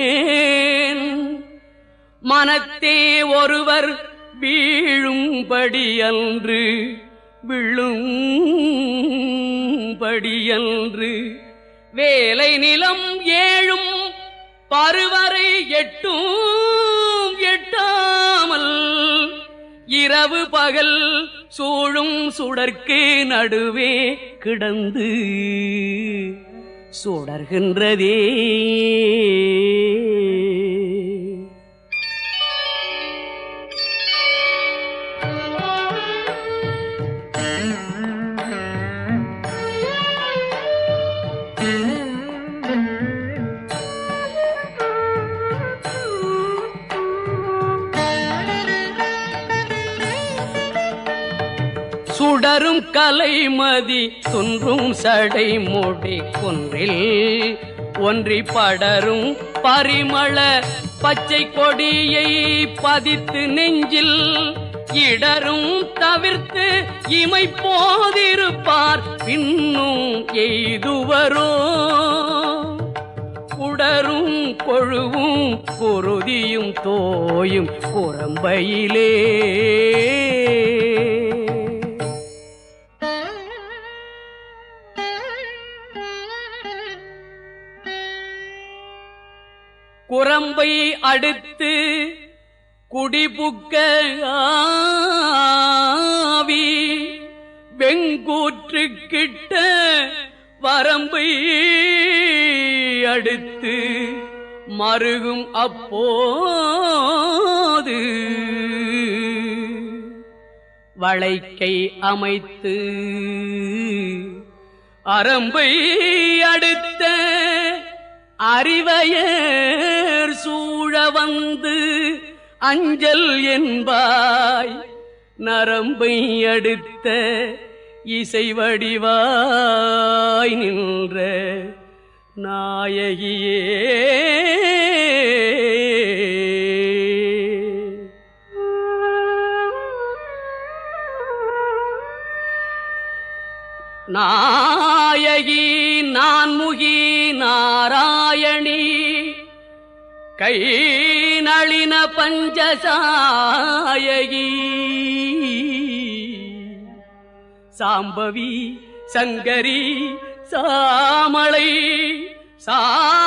கண்டுகொண்டேன் மனத்தே ஒருவர் வீழும்படியன்று விழும்படியன்று வேலை நிலம் ஏழும் பருவரை எட்டும் எட்டாமல் இரவு பகல் சூழும் சுடர்க்கு நடுவே கிடந்து சுடர்கின்றதே. சுடரும் கலைமதி துன்றும் சடை மூடி குன்றில் ஒன்றி படரும் பரிமள பச்சை கொடியை பதித்து நெஞ்சில் இடரும் தவிர்த்து இமை போதிருப்பார் பின்னும் எய்துவரோ. உடரும் கொழுவும் குருதியும் தோயும் புறம்பையிலே குரம்பை அடுத்து குடிபுக்க ஆவி வெங்கூற்று கிட்ட வரம்பை அடுத்து மருகும் அப்போது வளைக்கை அமைத்து அரம்பை அடுத்த அறிவையர் சூழ வந்து அஞ்சல் என்பாய் நரம்பை அடுத்த இசை வடிவாய் நின்ற நாயகியே. நாயகி நான்முகி நாராயணி கை நளின பஞ்சசாயகி சாம்பவி சங்கரி சாமளை சாதினச்சுவாயகி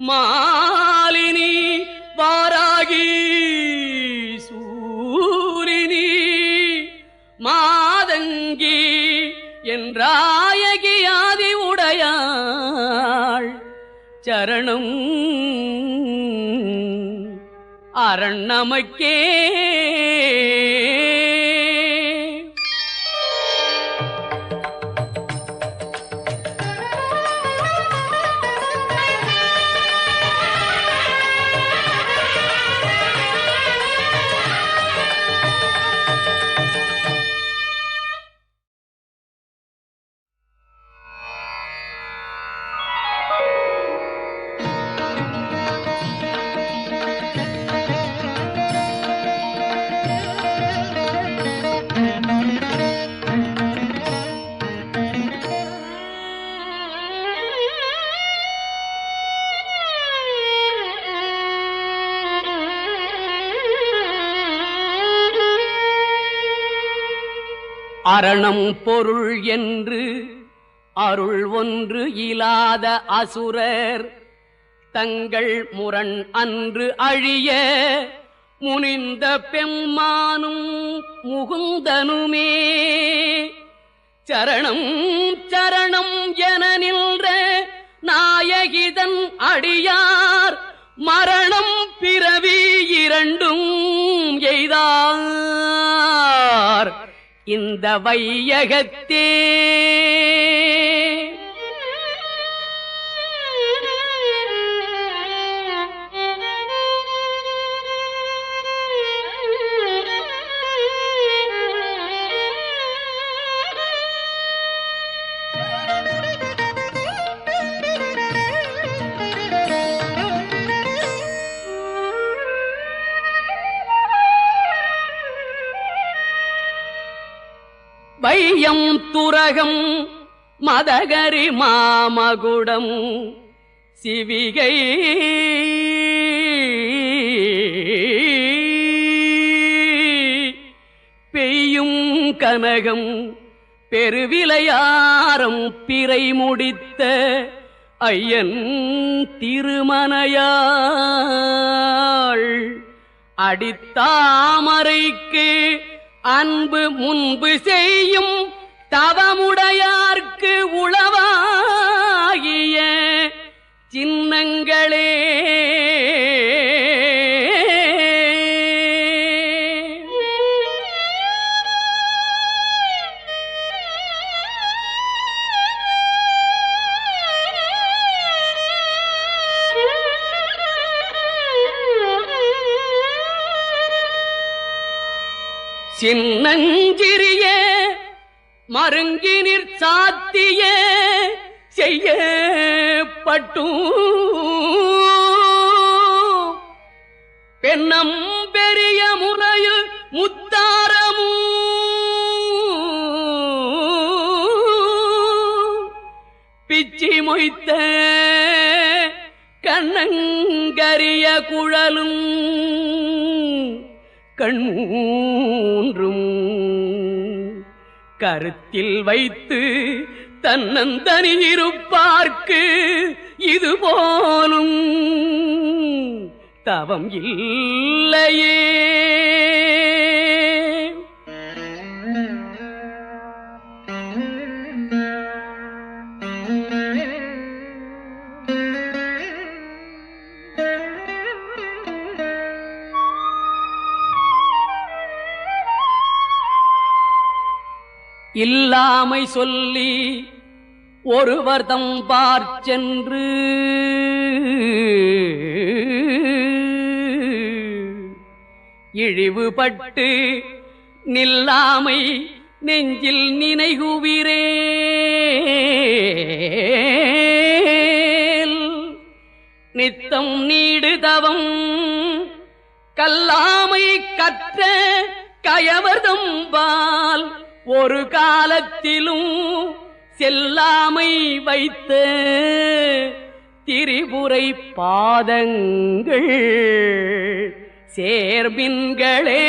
மாலினி வாராகி சூரினி மாதங்கி என்றாயகி ஆதி உடையாள் சரணம் அரண் நமக்கே. அரணம் பொருள் என்று அருள் ஒன்று இலாத அசுரர் தங்கள் முரண் அன்று அழிய முனிந்த பெம்மானும் முகுந்தனுமே சரணம் சரணம் என நின்ற நாயகிதன் அடியார் மரணம் பிறவி இரண்டும் எய்தார் இந்த வையகத்தே. வையம் துரகம் மதகரி மாமகுடம் சிவிகை பெய்யும் கனகம் பெருவிலையாரம் பிறை முடித்த ஐயன் திருமனையாள் அடித்தாமரைக்கு அன்பு முன்பு செய்யும் தவமுடையார்க்கு உளவாகிய சின்னங்களே. சின்னஞ்சிறிய மருங்கினிற் சாத்திய செய்யப்பட்டும் பெண்ணம் பெரிய முறையில் முத்தாரமும் பிச்சி மொய்த்த கண்ணங்கரிய குழலும் கண்மூன்றும் கருத்தில் வைத்து தன்னந்தனி இருப்பார்க்கு இது போலும் தவம் இல்லையே. இல்லாமை சொல்லி ஒருவர் தம்பார் சென்று இழிவுபட்டு நில்லாமை நெஞ்சில் நினைகுவிரேல் நித்தம் நீடு தவம் கல்லாமை கற்ற கயவர்தம்பால் ஒரு காலத்திலும் செல்லாமை வைத்த திரிபுரை பாதங்கள் சேர்மின்களே.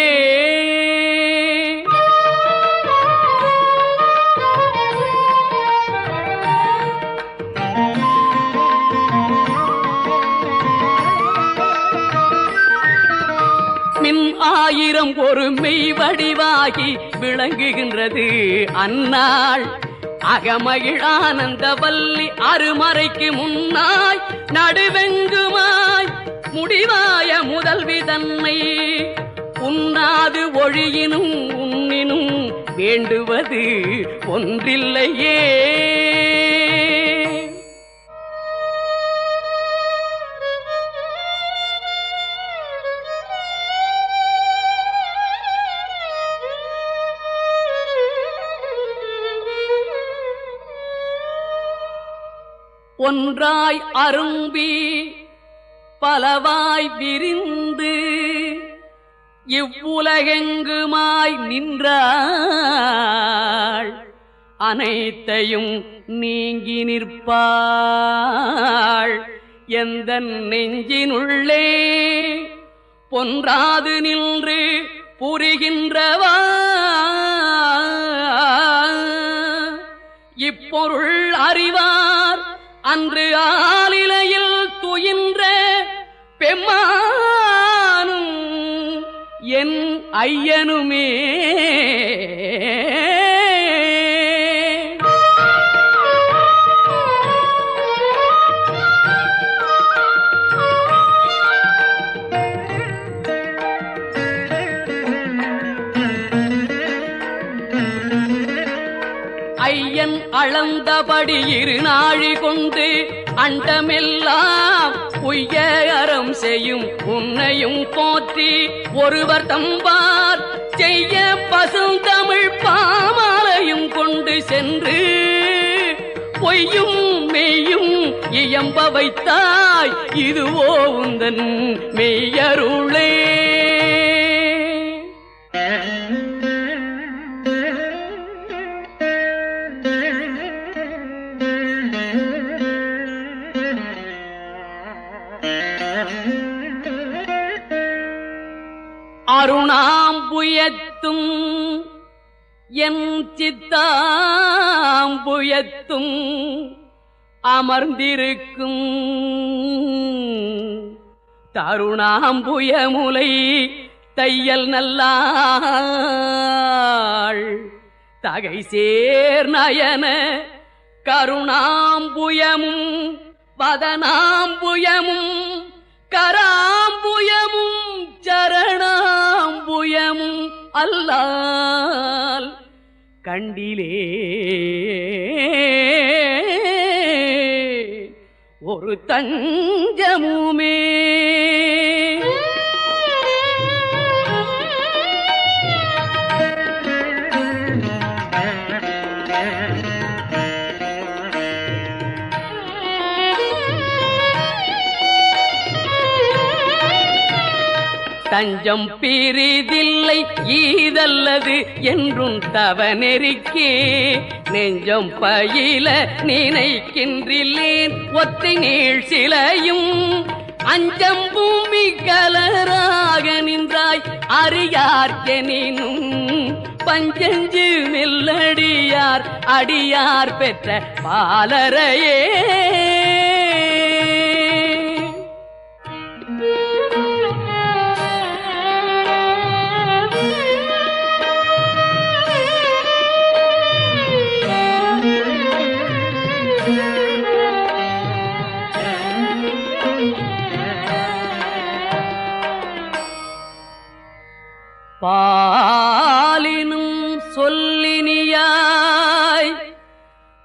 மின் ஆயிரம் ஒரு மெய் வடிவாகி விளங்குகின்றது அந்நாள் அகமகிழ் ஆனந்த வல்லி அருமறைக்கு முன்னாய் நடுவெங்குமாய் முடிவாய முதல்வி தன்னை உண்ணாது ஒழியினும் உண்ணினும் வேண்டுவது ஒன்றில்லையே. ஒன்றாய் அரும்பி பலவாய் விரிந்து இவ்வுலகெங்குமாய் நின்றாள் அனைத்தையும் நீங்கி நிற்பாள் எந்தன் நெஞ்சினுள்ளே பொன்றாது நின்று புரிகின்றவா இப்பொருள் அறிவார் அன்று ஆலிலையில் துயின்ற பெம்மானும் என் ஐயனுமே. ஐயன் அளந்தபடி இருநாழி கொண்டு அண்டமெல்லாம் உய்ய அறம் செய்யும் உன்னையும் போற்றி ஒருவர் தம்பார் செய்ய பசுந்தமிழ் பாமாலையும் கொண்டு சென்று பொய்யும் மெய்யும் இயம்ப வைத்தாய் இதுவோ உந்தன் மெய்யருளே. அருணாம்புயத்தும் என் சித்தாம்புயத்தும் அமர்ந்திருக்கும் தருணாம்புயமுலை தையல் நல்லாள் தகை சேர் நயன கருணாம்புயமும் பதனாம்புயமும் கராம்புயமும் சரணாம்புயமும் அல்லால் கண்டிலே ஒரு தஞ்சமுமே. தஞ்சம் பிரிதில்லை ஈதல்லது என்றும் தவநெறிக்கே நெஞ்சம் பயில நினைக்கின்றில்லேன் ஒத்தை நீள் சிலையும் அஞ்சம் பூமி கலராக நின்றாய் அறியார்க்கெனினும் பஞ்சஞ்சு மெல்லடியார் அடியார் பெற்ற பாலரையே. பாலினும் சொல்லினியாய்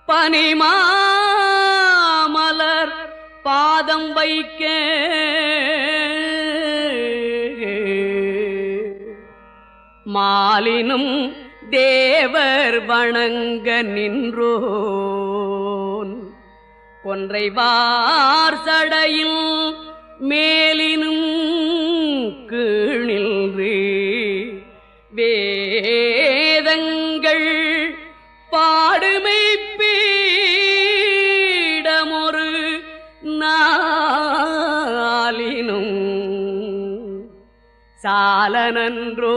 பனிமாமலர் பாதம் வைக்க மாலினும் தேவர் வணங்க நின்றோன் கொன்றைவார் சடையில் மேலினும் கீழின்று வேதங்கள் பாடுமை பீடமொரு நாளினும் சாலனன்றோ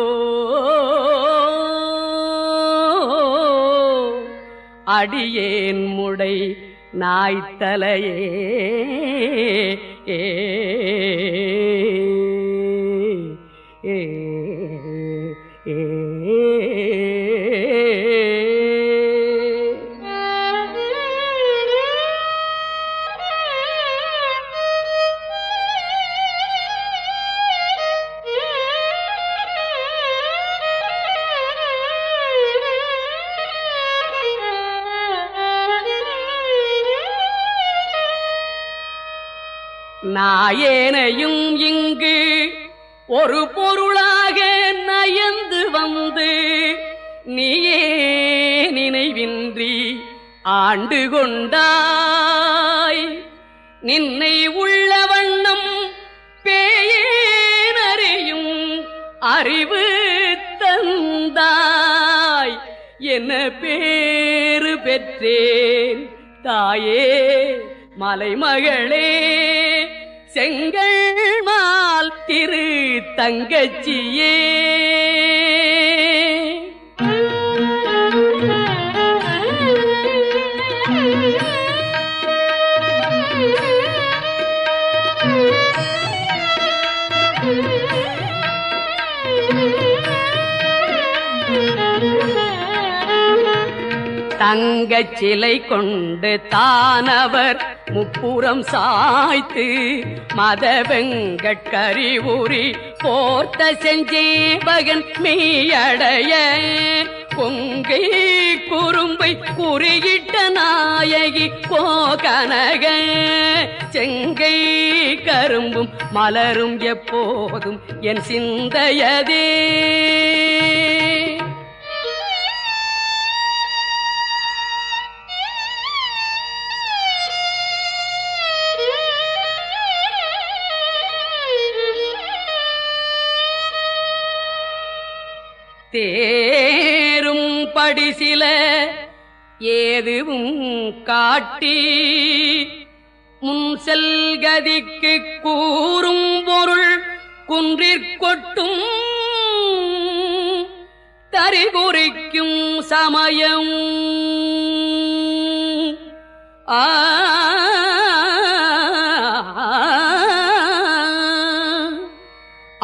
அடியேன் முடை நாய்த்தலையே. நாயேனையும் இங்கு ஒரு பொருளாக நயந்து வந்து நீயே நினைவின்றி ஆண்டு கொண்டாய். நின்னை உள்ள வண்ணம் பேயேனறியும் அறிவு தந்தாய். என்ன பேறு பெற்றேன் தாயே மலைமகளே, செங்கல் மால் திரு தங்கச்சியே. தங்கச் சிலை கொண்டு தானவர் முப்புறம் சாய்த்து மதவெங்கட்கரி உரி போர்த்த செஞ்சேபகன் மெய்யடைய கொங்கை குறும்பை குறியிட்ட நாயகி கோகனக செங்கை கரும்பும் மலரும் எப்போதும் என் சிந்தையதே. தேரும் படிசில ஏதுவும் காட்டி முன் செல்கதிக்கு கூறும் பொருள் குன்றிற்கொட்டும் தரிகுறிக்கும் சமயம்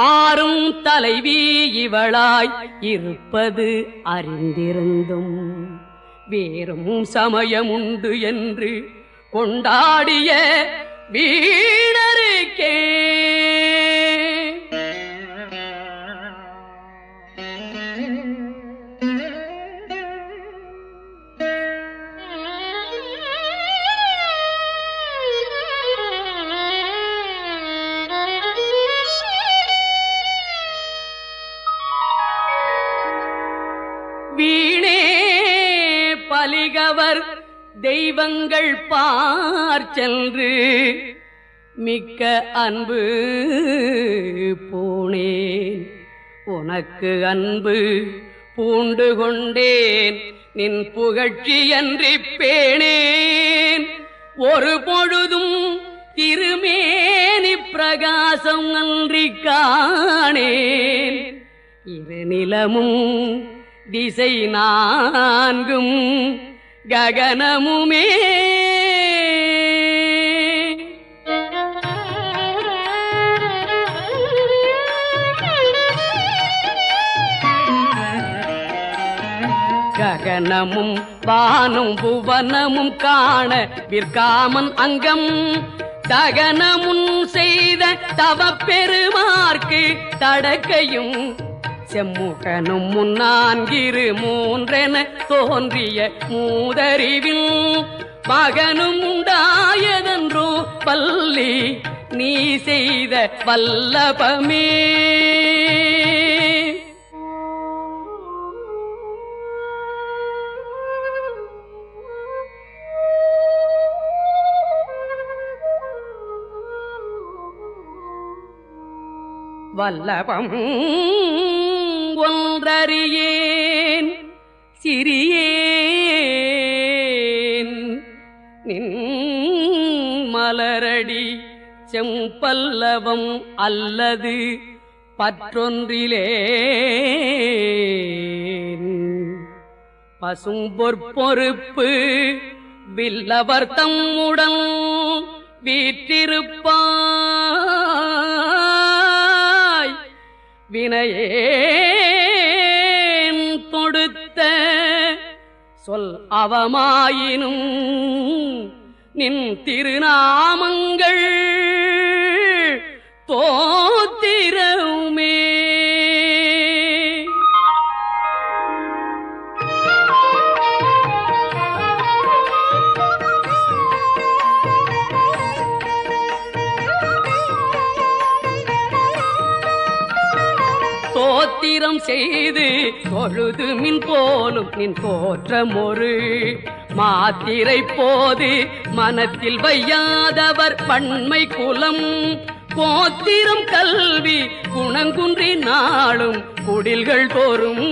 ஆறும் தலைவி இவளாய் இருப்பது அறிந்திருந்தும் வேறும் சமயமுண்டு என்று கொண்டாடிய வீணருக்கே வீணே பலிகவர் தெய்வங்கள் பார் சென்று மிக்க அன்பு பூணேன் உனக்கு அன்பு பூண்டு கொண்டேன் நின் புகழ்ச்சியன்றி பேணேன் ஒரு பொழுதும் திருமேனி பிரகாசம் நன்றி காணேன் இரு நிலமும் திசை நான்கும் ககனமுமே ககனமும் வானும் புவனமும் காண விற்காமன் அங்கம் தகனமுன் செய்த தவப்பெருமார்க்கு தடக்கையும் செம்முகனும் முன்னான்கிரு மூன்றென தோன்றிய மூதறிவில் மகனும் உண்டாயதன்றோ பல்லி நீ செய்த வல்லபமே. வல்லபம் ஒன்றறியேன் சிறியேன் நின் மலரடி செம்பல்லவம் அல்லது பற்றொன்றிலேன் பசும்பொற்பொறுப்பு வில்லவர் தம்முடன் வீற்றிருப்பாய் வினையேன் தொடுத்த சொல் அவமாயினும் நின் திருநாமங்கள் தோத்திரமே. தோத்திரம் செய்து தொழுது மின் போலும் நின் தோற்றம் ஒரு மாத்திரை போது மனத்தில் வையாதவர் பன்மை குலம் கோத்திரம் கல்வி குணங்குன்றி நாளும் குடில்கள் தோறும்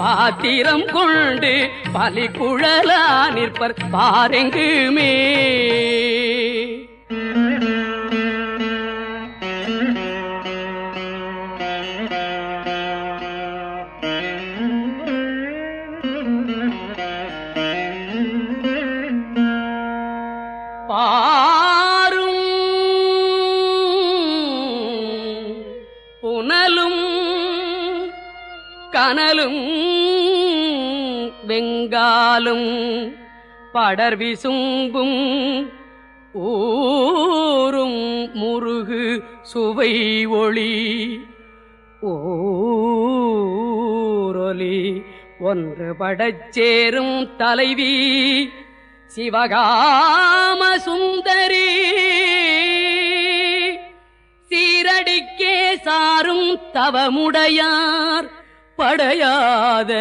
பாத்திரம் கொண்டு பலி குழலா நிற்பர் பாரெங்குமே. பாரும் புனலும் கனலும் வெங்காலும் படர் விசும்பும் ஊரும் முருகு சுவை ஒளி ஊரொலி ஒன்று படச்சேரும் தலைவி சிவகாம சுந்தரி சீரடிக்கே சாரும் தவமுடையார் படையாத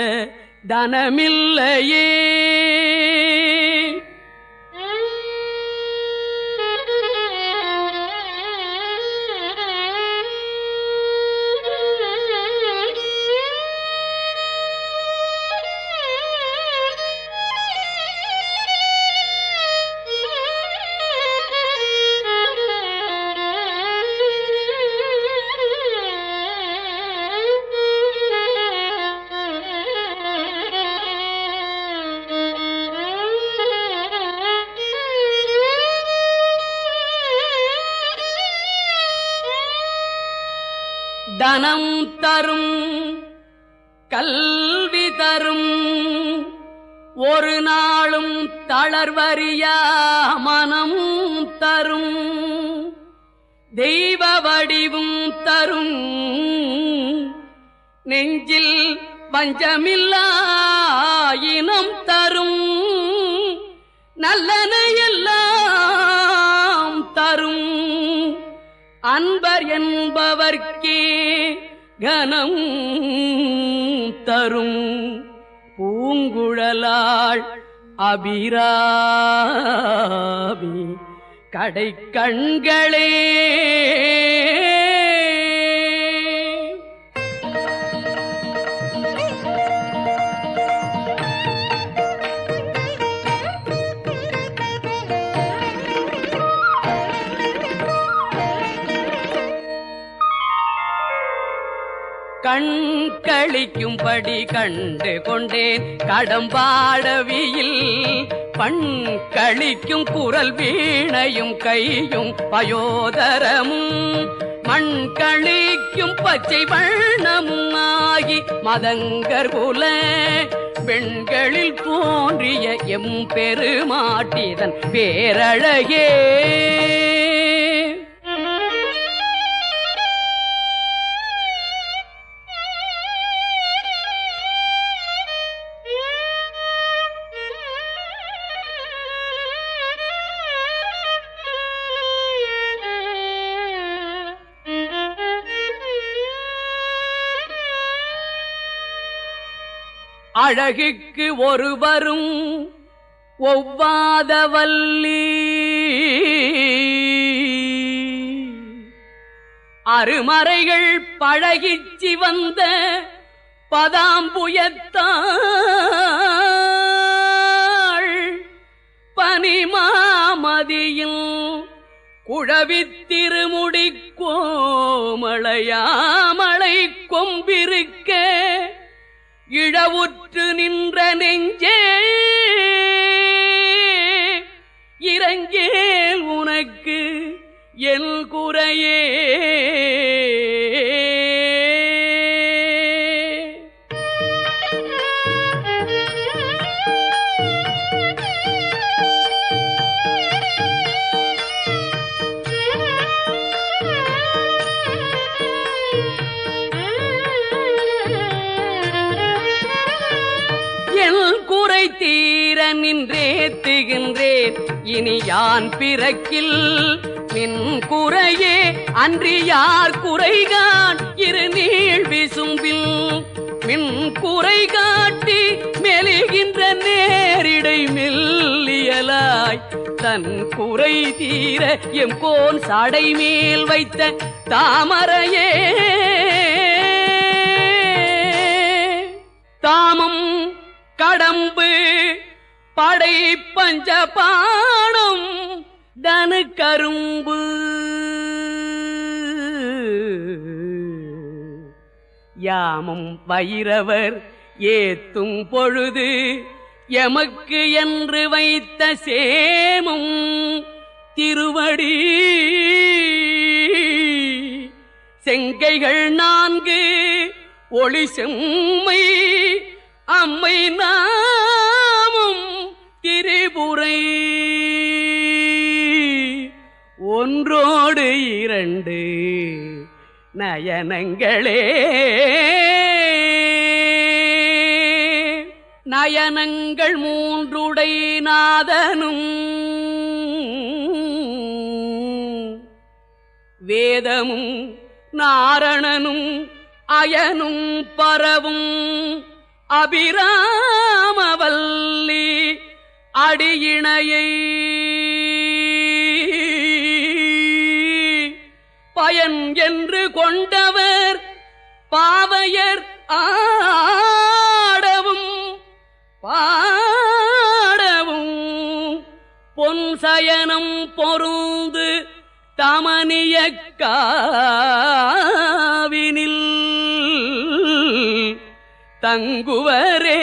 தனமில்லையே. தனம் தரும் கல்வி தரும் ஒரு நாளும் தளர்வறியா மனம் தரும் தெய்வ வடிவும் தரும் நெஞ்சில் பஞ்சமில்லா இனம் தரும் நல்லனையெல்லாம் தரும் அன்பர் என்பவர்க்கே கனம் தரும் பூங்குழலாள் அபிராமி கடை கண்களே. கண் கழிக்கும்படி கண்டு கொண்டேன் கடம்பாடவியில் பண் கழிக்கும் குரல் வீணையும் கையும் பயோதரமும் மண் கழிக்கும் பச்சை வண்ணமும் ஆகி மதங்கர் புல பெண்களில் தோன்றிய எம்பெருமாட்டிதன் பேரழகே. அழகுக்கு ஒருவரும் ஒவ்வாதவல்லி அருமறைகள் பழகிச்சி வந்த பதாம்புயத்தாள் பனிமாமதியில் குழவித்திருமுடி கோமளையாமலை கொம்பிருக்க இழவுற்று நின்ற நெஞ்சே இறங்கேல் உனக்கு என் குறையே. தீர நின்றேத்துகின்றேன் இனி யான் பிறக்கில் நின் குறையே அன்றி யார் குறைகான் இரு நீள் விசும்பில் மின் குறை காட்டி மெலிகின்ற நேரிடை மெல்லியலாய் தன் குறை தீர எம் கோன் சடை மேல் வைத்த தாமரையே தாமம் கடம்பு படை பஞ்சபாணம் தனு கரும்பு யாமும் வைரவர் ஏத்தும் பொழுது எமக்கு என்று வைத்த சேமும் திருவடி செங்கைகள் 4 ஒளி செம்மை அம்மை நாமும் திரிபுரை ஒன்றோடு 2 நயனங்களே நயனங்கள் 3 நாதனும் வேதமும் நாரணனும் அயனும் பரவும் அபிராமவல்லி அடியிணையை பயன் என்று கொண்டவர் பாவையர் ஆடவும் பாடவும் பொன் சயனம் பொருந்து தமனிய காவினில் தங்குவரே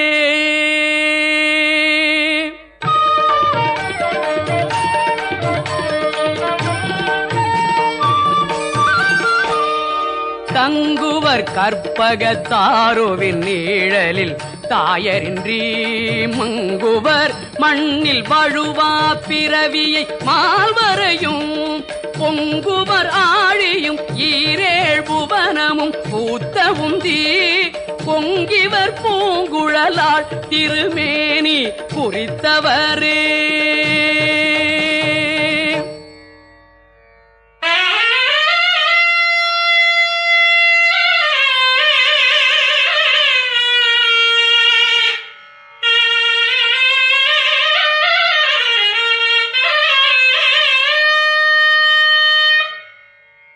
தங்குவர் கற்பகத்தாரோவின் நீழலில் தாயரின்றி மங்குவர் மண்ணில் வழுவா பிறவியை மால்வரையும் பொங்குவர் ஆழியும் ஈரேழ் புவனமும் பூத்தவும் தீ பொங்கிவர் பூங்குழலாள் திருமேனி குறித்தவரே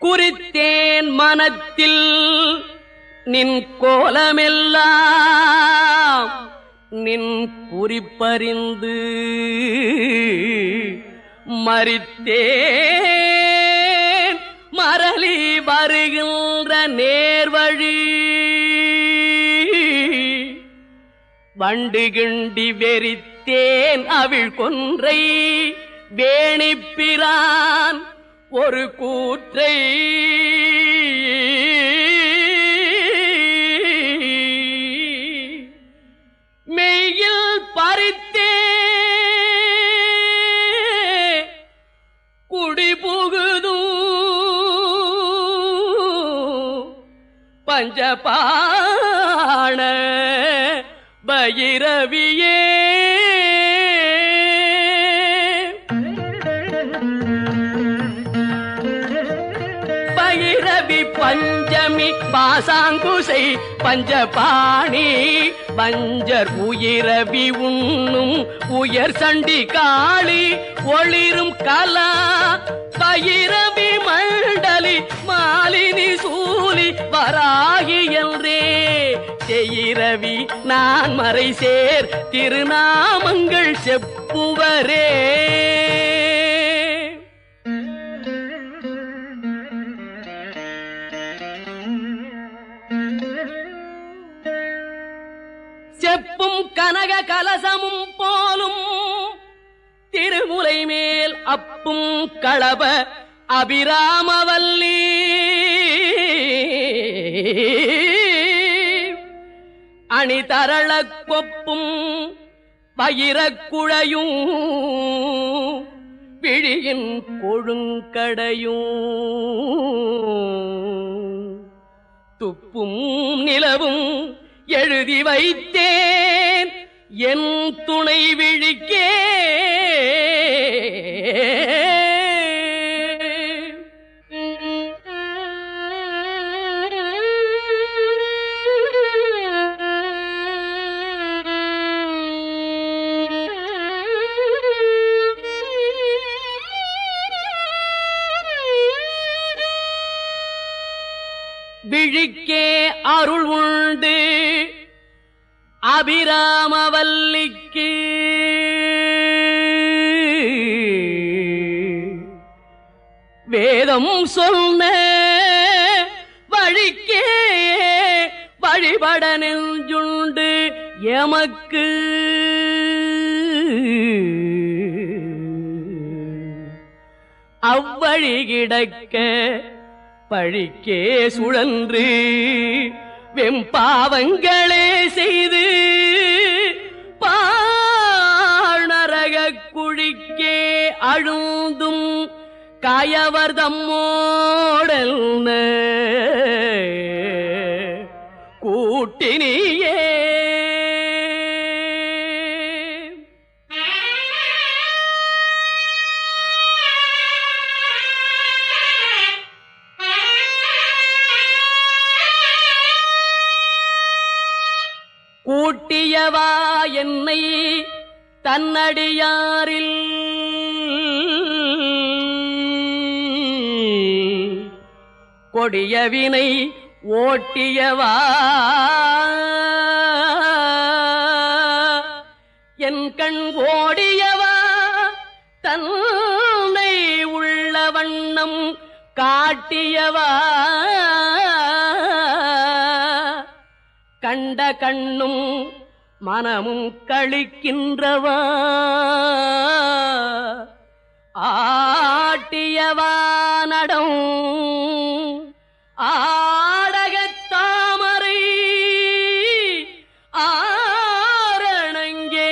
குறித்தேன் மனத்தில் நின் கோலமெல்லாம் நின் குறிப்பறிந்து மறித்தேன் மரளி வருகின்ற நேர்வழி வண்டு கிண்டி வெறித்தேன் அவிழ் கொன்றை வேணிப்பிரான் ஒரு கூற்றை மெய்யில் பறித்தே குடிபுகுதும் பஞ்சபாண பைரவியே பஞ்சமி பாசாங்குசை பஞ்சபாணி பஞ்சர் உயிரவி உண்ணும் உயர் சண்டி காளி ஒளிரும் கலா பைரவி மண்டலி மாலினி சூலி வராகி என்றே செய்ரவி நான் மறை சேர் திருநாமங்கள் செப்புவரே செப்பும் கனக கலசமும் போலும் திருமுலை மேல் அப்பும் களப அபிராமவல்லி அணிதரள கொப்பும் பயிரக்குழையும் விழியின் கொழுங்கடையும் துப்பும் நிலவும் எழுதி வைத்தேன் என் துணை விழிக்கே விழிக்கே அருள் உண்டு அபிராமவல்லிக்கு வேதம் சொன்ன வழிக்கே வழிபட நெஞ்சுண்டு எமக்கு அவ்வழி கிடக்க பழிக்கே சுழன்று வெம்பாவங்களே செய்து பாழ்நரக குழிக்கே அழுந்தும் காயவர்தம்மோடல் கூட்டினியே கூட்டியவா என்னை தன்னடியாரில் கொடியவினை ஓட்டியவா என் கண் ஓடியவா தன்னை உள்ள வண்ணம் காட்டியவா கண்ட கண்ணும் மனமும் களிக்கின்றவா ஆட்டியவா நடம் ஆடகத் தாமரை ஆரணங்கே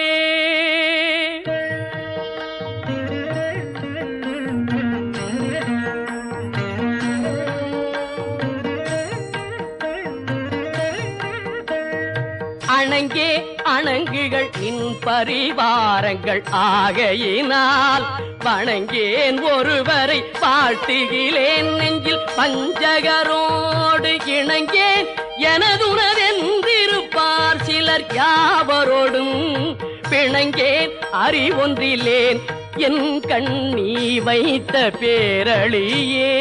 அணங்கே அணங்குகள் நின் பரிவாரங்கள் ஆகையினால் வணங்கேன் ஒருவரை வாழ்த்துகிலேன் நெஞ்சில் பஞ்சகரோடு இணங்கேன் எனதுனதென்றிருப்பார் சிலர் யாவரோடும் பிணங்கேன் அறிவொன்றிலேன் என் கண் நீ வைத்த பேரழியே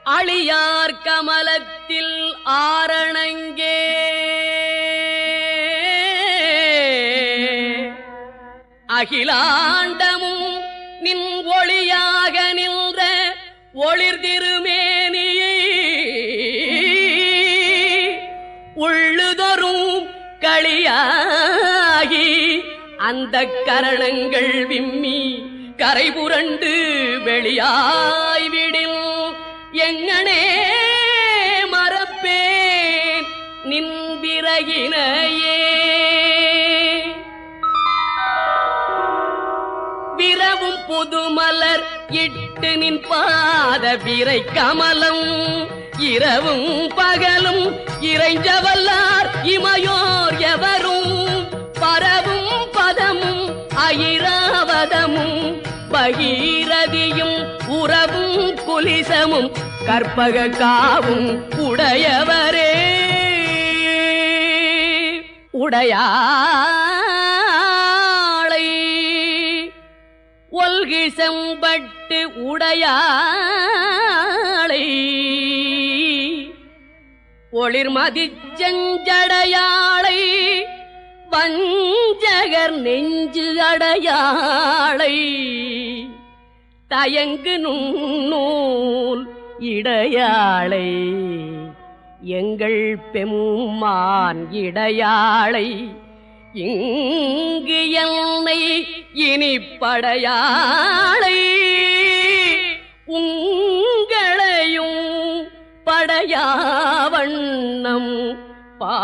அழியார் கமலத்தில் ஆரணங்கே அகிலாண்டமும் நின் ஒளியாக நின்ற ஒளிர்திருமேனியை உள்ளுதொரும் களியாகி அந்த கரணங்கள் விம்மி கரை புரண்டு வெளியாய்விடில் எங்கனே மறப்பேன் நின் விரகினையே விரவும் புதுமலர் இட்டு நின் பாத விரை கமலம் இரவும் பகலும் இறைஞ்சவல்லார் இமையோர் எவரும் பரவும் பதமும் ஐராவதமும் பகீரதியும் உறவும் குலிசமும் கற்பக காவும் உடையவரே உடையாளை ஒல்கி செம்பட்டு உடையாளை ஒளிர்மதிச் செஞ்சடையாளை வஞ்சகர் நெஞ்சு அடையாளை தயங்கு நூல் இடையாளை எங்கள் பெம்மான் இடையாளை இங்கு என்னை இனிப்படையாளை உங்களையும் படையாவண்ணம் பார்த்திருமே.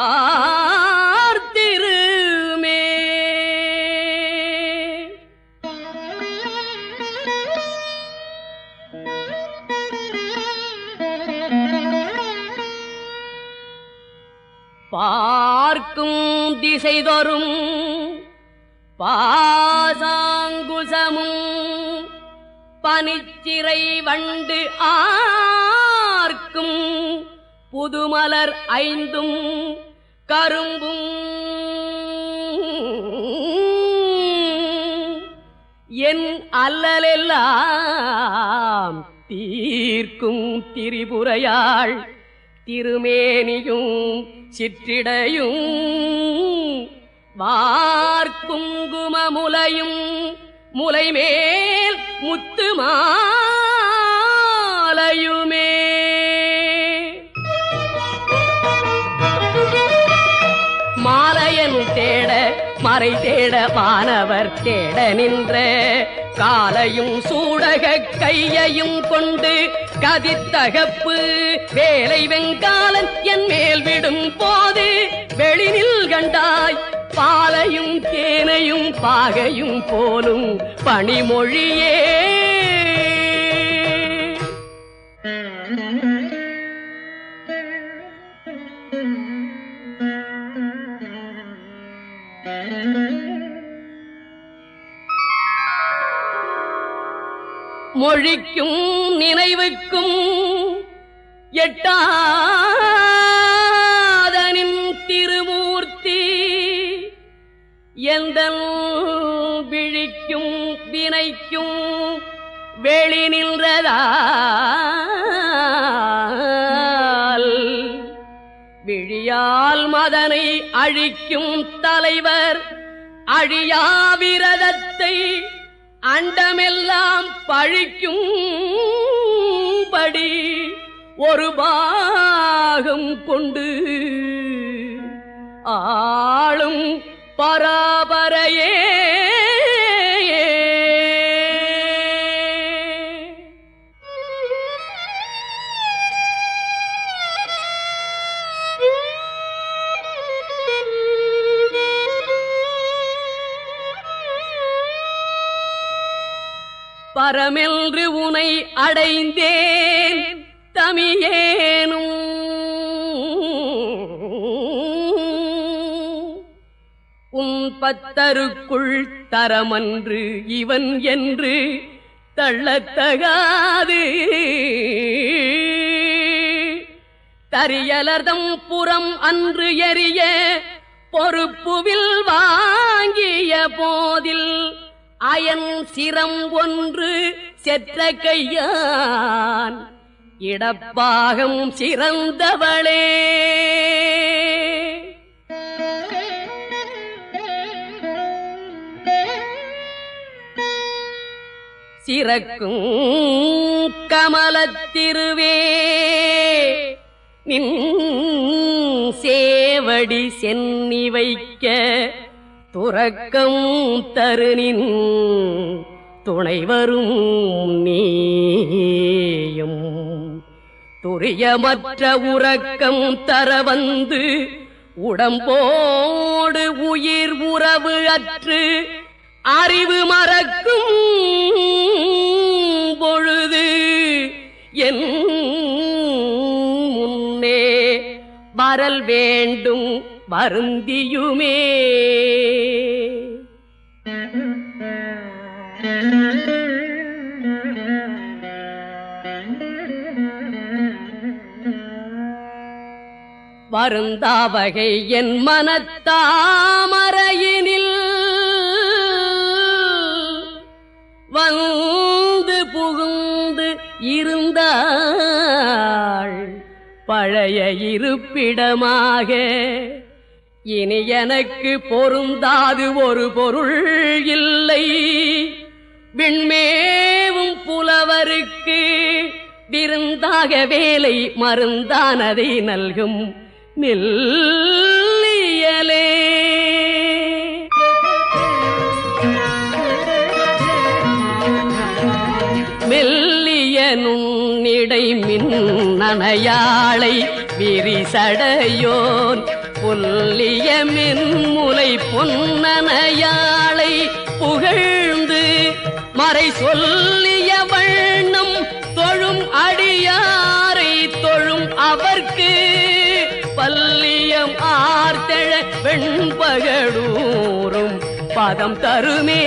பார்க்கும் திசைதொறும் குசமும் பனிச்சிறை வண்டு ஆர்க்கும் புதுமலர் ஐந்தும் கரும்பும் என் அல்லலெல்லாம் தீர்க்கும் திரிபுரையாள் திருமேனியும் சிற்றிடையும் வார்க்குங்குமமுலையும் முலைமேல் முத்து மாலையுமே மாலையன் தேட மறை தேட மாணவர் தேட நின்ற காலையும் சூடக கையையும் கொண்டு கதித்தகப்பு வேலை வெங்காலன் என் மேல் விடும் போது வெளினில் கண்டாய் பாலையும் தேனையும் பாகையும் போலும் பணிமொழியே மொழிக்கும் நினைவுக்கும் எட்டாதனின் திருமூர்த்தி எந்தன் விழிக்கும் வினைக்கும் வெளி நின்றதால் விழியால் மதனை அழிக்கும் தலைவர் அழியாவிரதத்தை அண்டமெல்லாம் பழிக்கும்படி ஒரு பாகம் கொண்டு ஆளும் பராபரையே பரமென்று உனை அடைந்தேன் தமியேனும் உன் பத்தருக்குள் தரமன்று இவன் என்று தள்ளத்தகாது தரியலர்தம் புறம் அன்று எரிய பொறுப்புவில் வாங்கிய போதில் அயன் சிரம் ஒன்று செற்ற கையான் இடப்பாகம் சிறந்தவளே சிறக்கும் கமலத்திருவே நின் சேவடி சென்னி வைக்க துறக்கம் தருநின் துணை வரும் நீயும் துரியமற்ற உறக்கம் தர வந்து உடம்போடு உயிர் உறவு அற்று அறிவு மறக்கும் பொழுது என் முன்னே வரல் வேண்டும் வருந்தியுமே வருந்தாவகை என் மனத்தாமரையினில் வந்து புகுந்து இருந்தாள் பழைய இருப்பிடமாக இனி எனக்கு பொருந்தாது ஒரு பொருள் இல்லை விண்மேவும் புலவருக்கு விருந்தாக வேலை மருந்தானதை நல்கும் மெல்லியலே மெல்லியனுன்னிடை மின்னணையாளை விரிசடையோன் புல்லிய மின்முலை பொன்னணையாளை புகழ்ந்து மறை சொல்லிய வண்ணம் தொழும் அடியாரை தொழும் அவர்க்கு பல்லியம் ஆர்த்தெழ வெண்பகடூரும் பதம் தருமே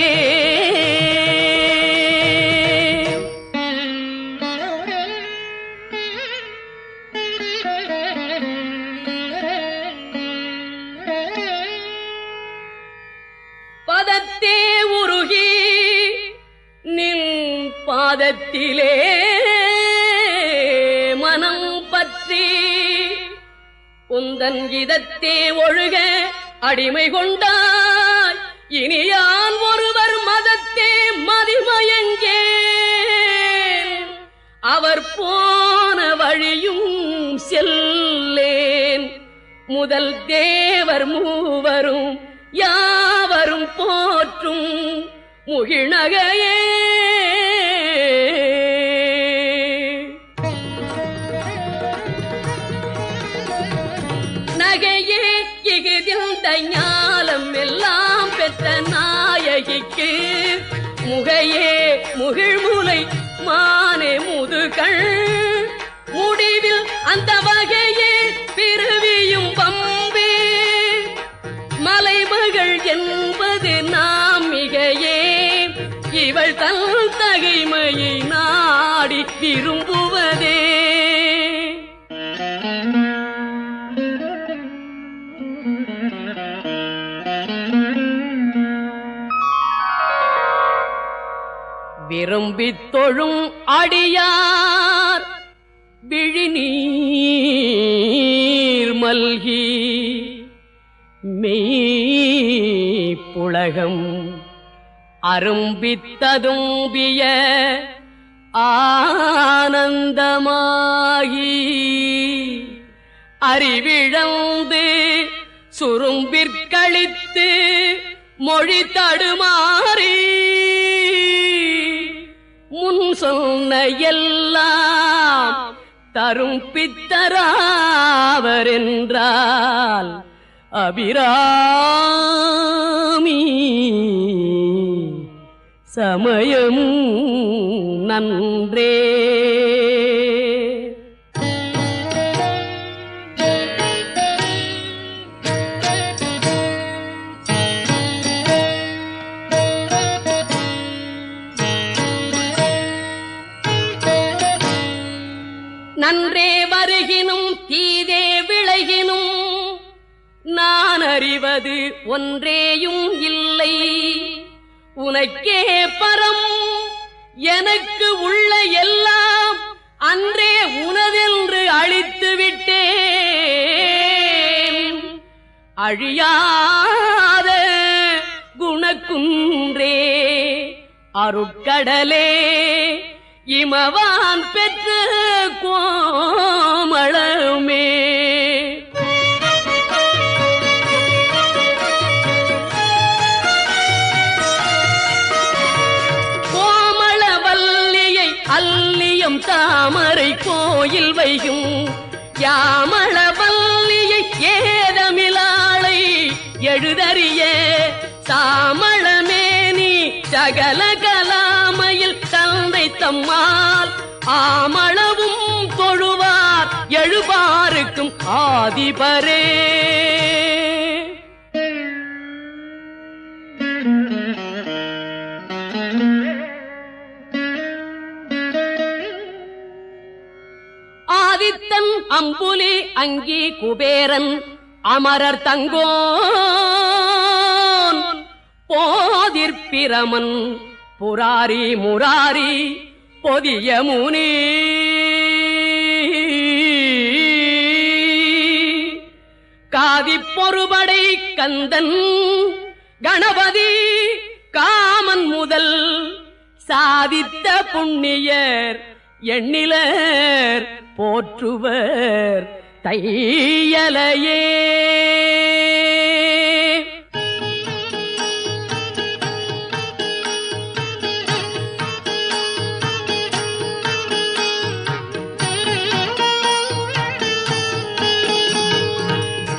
பாதத்திலே மனம் பற்றி உந்தன் இதத்தே ஒழுக அடிமை கொண்டாய். இனி யான் ஒருவர் மதத்தே மதிமயங்கே அவர் போன வழியும் செல்லேன். முதல் தேவர் மூவரும் யாவரும் போற்றும் முகிழ்நகையே. நகையே இகுதிந்த ஞாலம் எல்லாம் பெற்ற நாயகிக்கு முகையே முகிழ்முலை மானே முதுகள் முடிவில் அந்த வகையே பிறவியும் பம்பே. மலைமகள் என்பது நாம் மிகையே இவள் தன் தகைமையை நாடி விரும்புவதே. விரும்பித் தொழும் அடியார் விழிநீர் மல்கி மெய் புலகம் அரும்பித்ததும்பிய ஆனந்தமாகி அறிவிழந்து சுரும்பிற்கழித்து மொழி தடுமாறி முன் சொன்ன எல்லாம் தரும் பித்தராவரென்றால் அபிராமி சமயம் நன்றே. நன்றே வருகினும் தீதே விளைகினும் நான் அறிவது ஒன்றேயும் இல்லை. உனக்கே பரம் எனக்கு உள்ள எல்லாம் அன்றே உனதென்று அழித்து விட்டேன். அழியாத குணக்குன்றே அருட்கடலே இமவான் பெற்ற கோமளமே. கோமளவல்லியை அல்லியம் தாமரை கோயில் வைகும் யாமளவல்லியை ஏதமிலாளை எழுதறிய சாமளமேனி சகல கலாமையில் தந்தை தம்மால் ஆமளவும் தொழுவார் எழுபாருக்கும் ஆதிபரே. ஆதித்தன் அம்புலி அங்கி குபேரன் அமரர் தங்கோன் போதிற்பிரமன் புராரி முராரி பொதிய முனி காதிப் பொறுபடை கந்தன் கணபதி காமன் முதல் சாதித்த புண்ணியர் எண்ணிலர் போற்றுவர் தையலையே.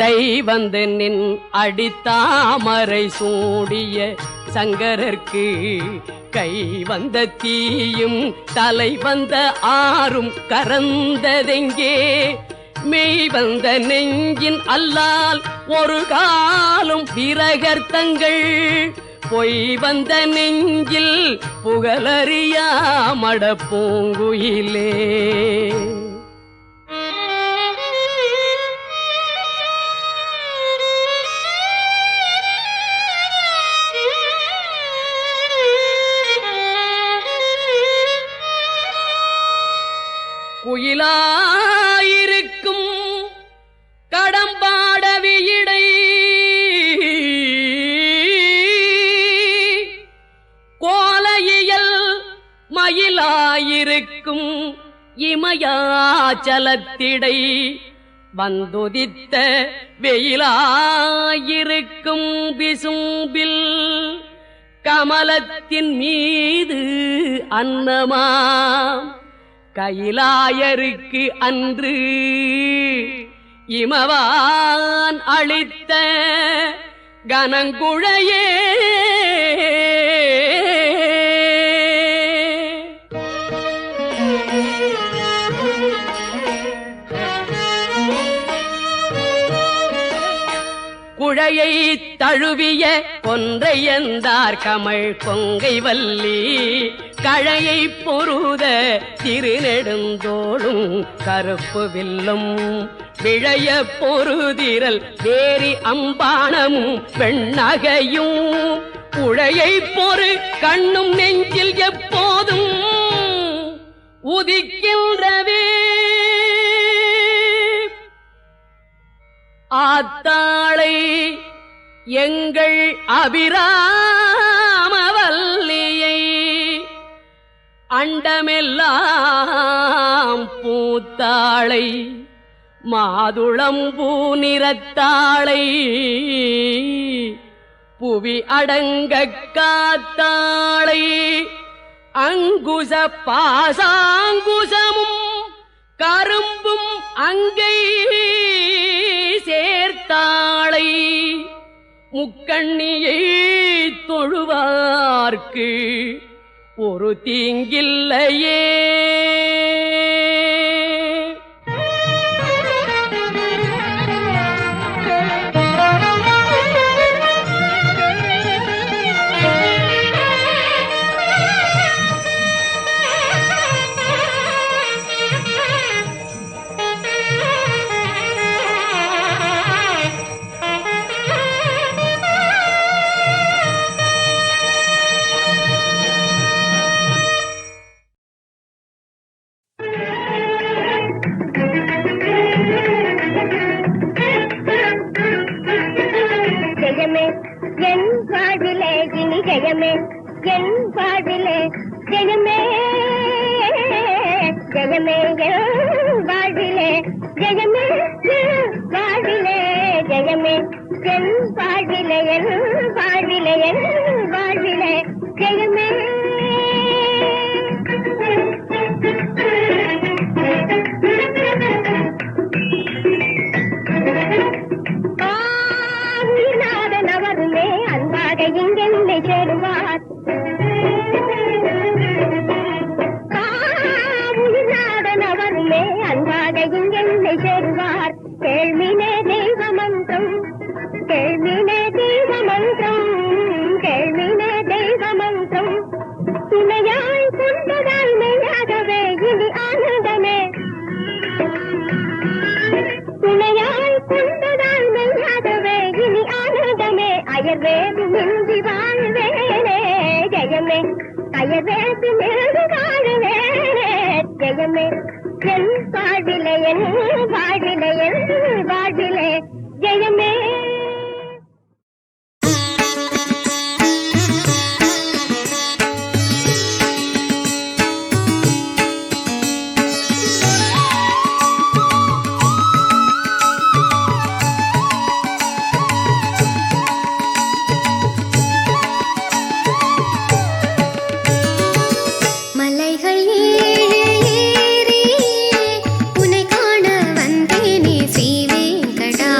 தைவந்து நின் அடித்தாமரை சூடிய சங்கரர்க்கு கை வந்த தீயும் தலை வந்த ஆறும் கரந்ததெங்கே. மெய் வந்த நெஞ்சின் அல்லால் ஒரு காலும் விரகர்த்தங்கள் பொய் வந்த நெஞ்சில் புகழறியா மடப்பூங்குயிலே. கயிலாயிருக்கும் கடம்பாடவியடை கோலையியல் மயிலாயிருக்கும் இமயாச்சலத்திடை வந்துதித்த வெயிலாயிருக்கும் விசும்பில் கமலத்தின் மீது அன்னமாம் கைலாயருக்கு அன்று இமவான் அளித்த கனங்குழையே குழையை தழுவிய கொன்றையந்தார் கமழ் கொங்கை வல்லி கழையை பொருத திருநெடுந்தோளும் கருப்பு வில்லும் விழைய பொருதிரல் வேரி அம்பானமும் வெண்ணகையும் உழையை பொறு கண்ணும் நெஞ்சில் எப்போதும் உதிக்கின்றவே ஆத்தாளை எங்கள் அபிராமவல்லியை அண்டமெல்லாம் பூத்தாளை மாதுளம்பூ நிறத்தாளை புவி அடங்க காத்தாளை அங்குச பாசாங்குசமும் கரும்பும் அங்கை சேர்த்தாளை முக்கண்ணியை தொழுவார்க்கு ஒரு தீங்கில்லையே ஜெயமே என் வாழ்விலே இனி ஜெயமே என் வாழ்விலே ஜெயமே ஜெயமே என் வாழ்விலே ஜெயமே என் வாழ்விலே ஜெயமே என் வாழ்விலே என் வாழ்விலே என் வாழ்விலே ஜெயமே அவருமே அன்பாக இங்கென்னை சேருவார் அவருமே அன்பாக இங்கென்னை சேருவார் கேள்வினே தெய்வமந்திரம் கேள்வினே தெய்வமந்திரம் கேள்வினே தெய்வமந்திரம் துணையாய் கொண்டதால் மெய்யாகவே இனி ஆனந்தமே துணையாய் கொண்டதால் மெய்யாகவே இனி ஆனந்தமே அயர்வேது மின்றி வாழ்வேனே ஜெயமே அயர்வேது மின்றி வாழ்வேனே ஜெயமே என் வாழ்விலே என் வாழ்விலே என் வாழ்விலே ஜெயமே மலைகள் ஏறி உன்னை காண வந்தேனே ஸ்ரீவேங்கடா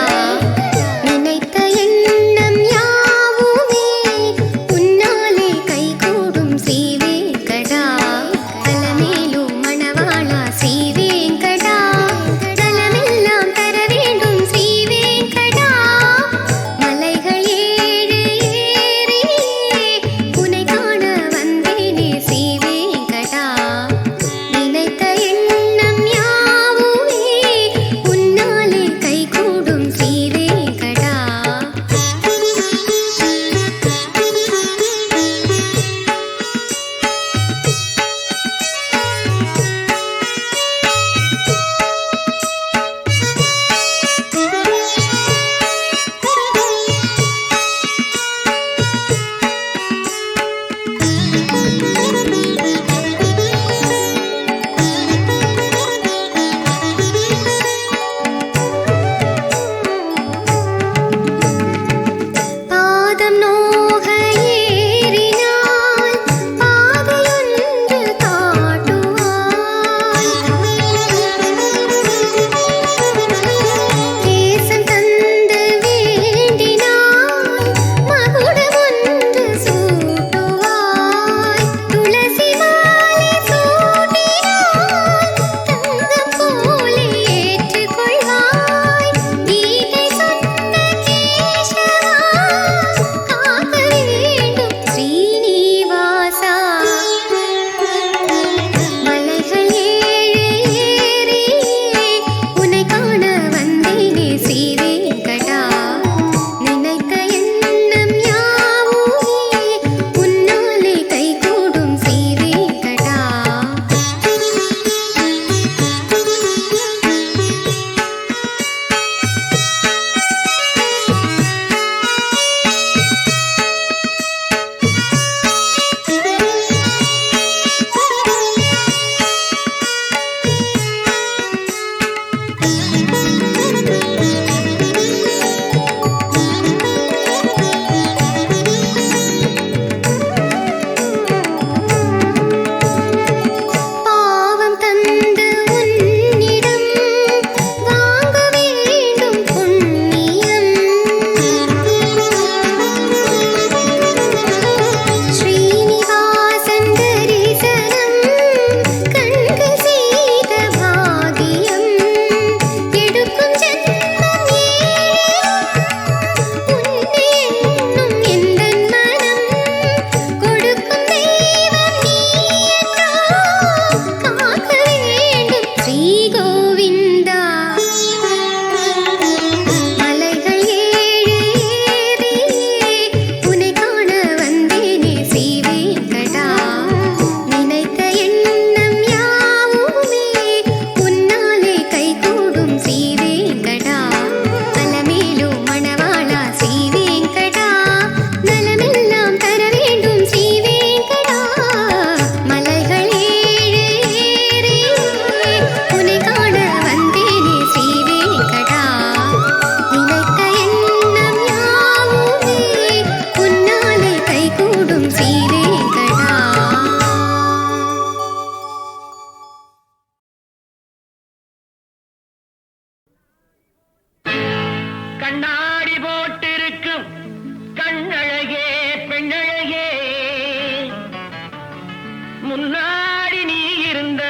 முன்னாடி நீ இருந்த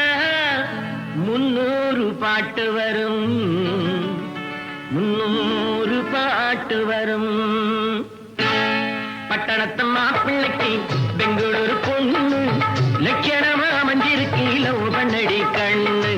300 பாட்டு வரும் 300 பாட்டு வரும் பட்டணத்து மாப்பிள்ளைக்கு பெங்களூரு பொண்ணு லட்சணமா அமைஞ்சிருக்கு லவ் பண்ணடி கண்ணு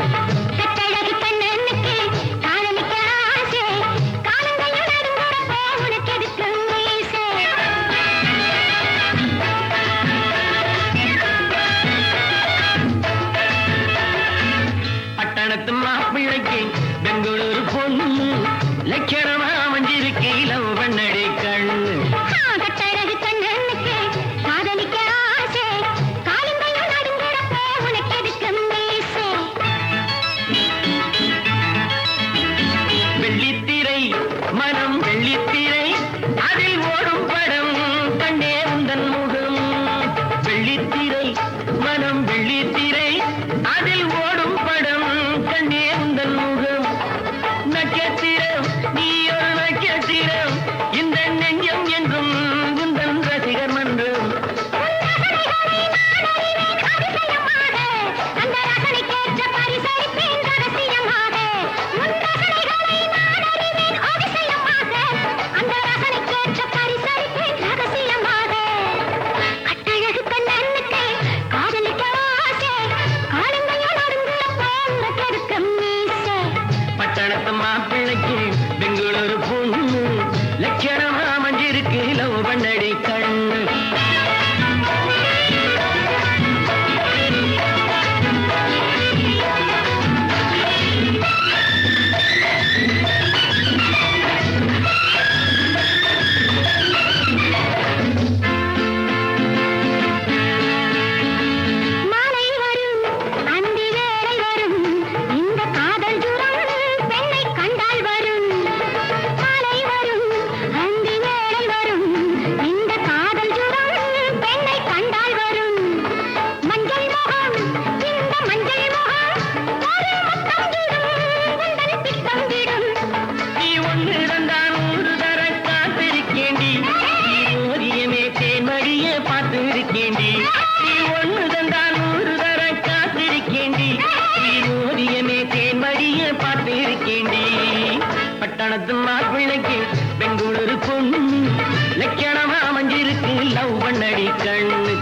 பட்டணத்து மாப்பிள்ளைக்கு பெங்களூரு பொண்ணு லட்சணமா அமைஞ்சிருக்கு லவ் பண்ணடி கண்ணு வெள்ளித்திரை மனம் வெள்ளித்திரை அதில் ஓடும் படம் கண்டே உந்தன் முகம் வெள்ளித்திரை மனம் வெள்ளித்திரை அதில் ஓடும் படம் கண்டே உந்தன் முகம் நட்சத்திரம் நீ ஒரு நட்சத்திரம் இந்த நெஞ்சம் என்றும் உந்தன் ரசிகர் மன்றம் பட்டணத்து மாப்பிள்ளைக்கு பெங்களூரு பொண்ணு லட்சணமா அமைஞ்சிருக்கு லவ் பண்ணடி கண்ணு நீ ஒன்று தந்தான் ஒரு தர காத்திருக்கேண்டி நீ ஓரியமே தேன்மடிய பார்த்திருக்கேண்டி நீ ஒன்று தந்தான் ஒரு தர காத்திருக்கேண்டி நீ ஓரியமே தேன்மடிய பார்த்திருக்கேண்டி பட்டணத்து மாப்பிள்ளைக்கு பெங்களூரு பொண்ணு லட்சணமா அமைஞ்சிருக்கு லவ் பண்ணடி கண்ணு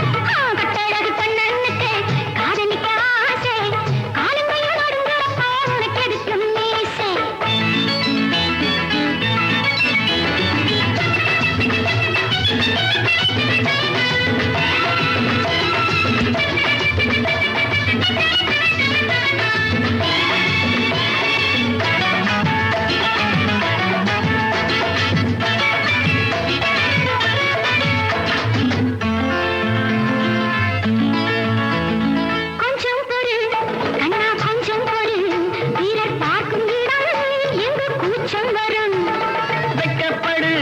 வெட்கப்படு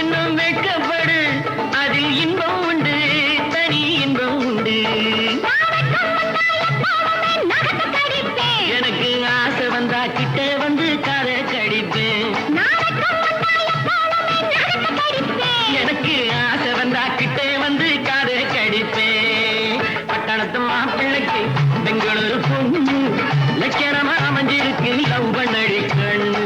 இன்னும் வெட்கப்படு அதில் இன்பம் உண்டு தனி இன்பம் உண்டு எனக்கு ஆசை வந்தா கிட்ட வந்து காதை கடிப்பேன் எனக்கு ஆசை வந்தா கிட்ட வந்து காதை கடிப்பேன் பட்டணத்து மாப்பிள்ளைக்கு பெங்களூரு பொண்ணு லட்சணமா அமைஞ்சிருக்கு லவ் பண்ணடி கண்ணு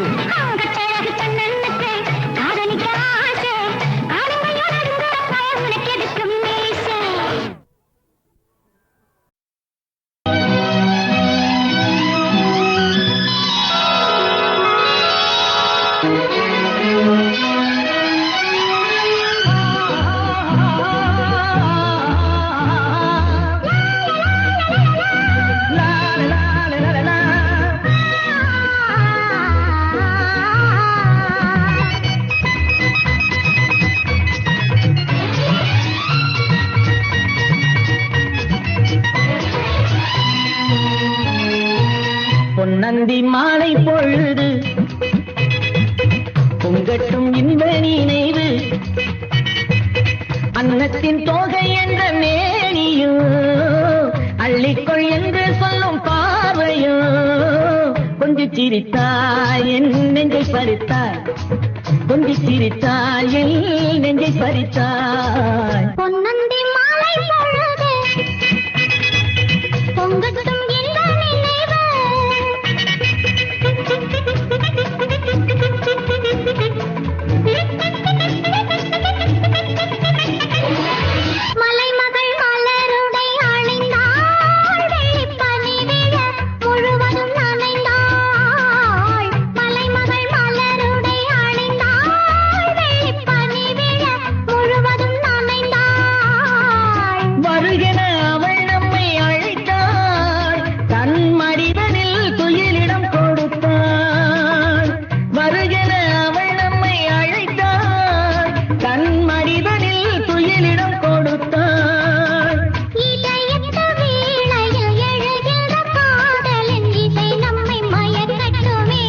பொன்னந்தி மாலை பொழுது பொங்கட்டும் இன்ப நினைவு அன்னத்தின் தோகை என்ற மேனியோ அள்ளிக்கொள் என்று சொல்லும் பார்வையோ கொஞ்சி சிரித்தாய் என் நெஞ்சை பறித்தாய் கொஞ்சி சிரித்தாய் என் நெஞ்சை பறித்தாய் பொன்னந்தி மாலை பொழுது வருகிற அவள் நம்மை அழைத்தாள் தன் மடிதனில் துயிலிடம் கொடுத்தாள் வருகிற அவள் நம்மை அழைத்தாள் தன் மடிதனில் துயிலிடம் கொடுத்தாள் இதயத்து வீணையில் எழுகிற காதலின் இசை நம்மை மயக்கட்டுமே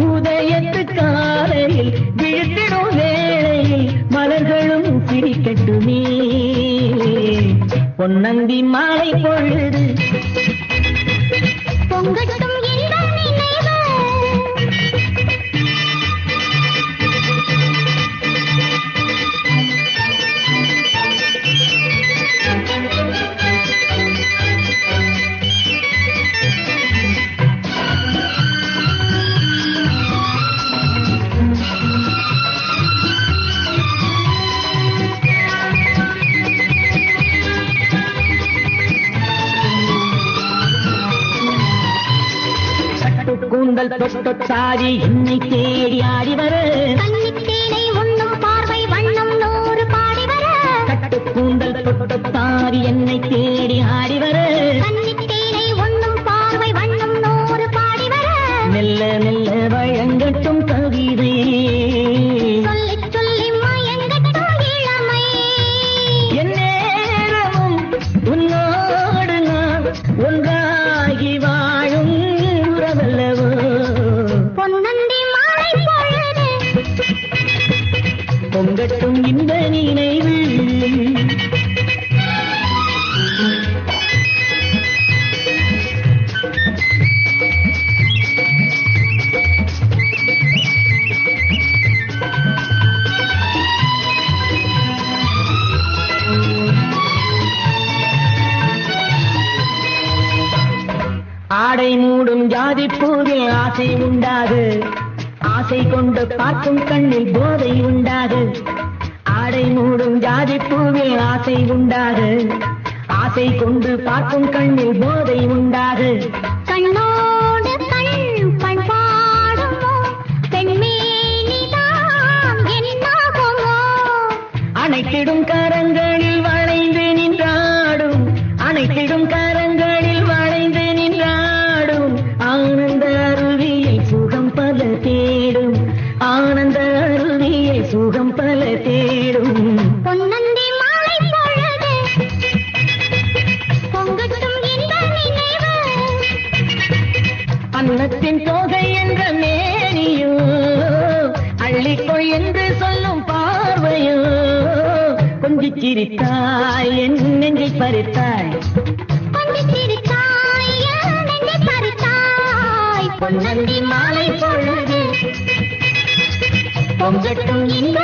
உதயத்து காலையில் விழுத்திடும் வேளையில் மலர்களும் சிரிக்கட்டுமே பொன்னந்தி மாலை பொழுது பொங்கட்டும் இந்த நினைவு கூந்தல் தொட்டாரி என்னை தேடி ஆடி வர கன்னித்தேனை உண்ணும் பார்வை வண்ணம் நூறு பாடி வர கட்டு கூந்தல் தொட்டாரி என்னை தேடி ஆடி வர கன்னித்தேனை உண்ணும் பார்வை வண்ணம் நூறு பாடி வர மெல்ல மெல்ல வழங்கட்டும் கவிதை சொல்லி சொல்லி மயங்கட்டும் இளமை என் நேரமும் உன்னோடு நான் ஒன்றாகி வாழும் உறவல்லவோ பொன்னந்தி மாலை பொழுது பொங்கட்டும் இந்த நினைவு ஆடை மூடும் ஜாதி பூவில் ஆசை உண்டாது ஆசை கொண்டு பார்க்கும் கண்ணில் போதை உண்டாது ஆடை மூடும் ஜாதி பூவில் ஆசை உண்டாது ஆசை கொண்டு பார்க்கும் கண்ணில் போதை உண்டாது கண்ணோடு கண் பண்பாடுமோ பெண்மேனிதான் என்னாகுமோ அணைத்திடும் கரங்களில் வளைந்து நின்றாடும் அணைத்திடும் கரங்களில் வளைந்து நின்றாடும் ஆனந்த அருவியில் சுகம் பல தேடும் ஆனந்த அருவியில் சுகம் பல தேடும் பொன்னந்தி மாலை பொழுது பொங்கட்டும் இந்த நினைவு அன்னத்தின் தொகை என்ற மேனியோ அள்ளிக்கொள் என்று சொல்லும் பார்வையோ கொஞ்சிச் சிரித்தாய் என் நெஞ்சை பறித்தாய் கொஞ்சம் சிரித்தாய் என் நெஞ்சை பறித்தாய் பொன்னந்தி மாலை பொழுது பொங்கட்டும் இந்த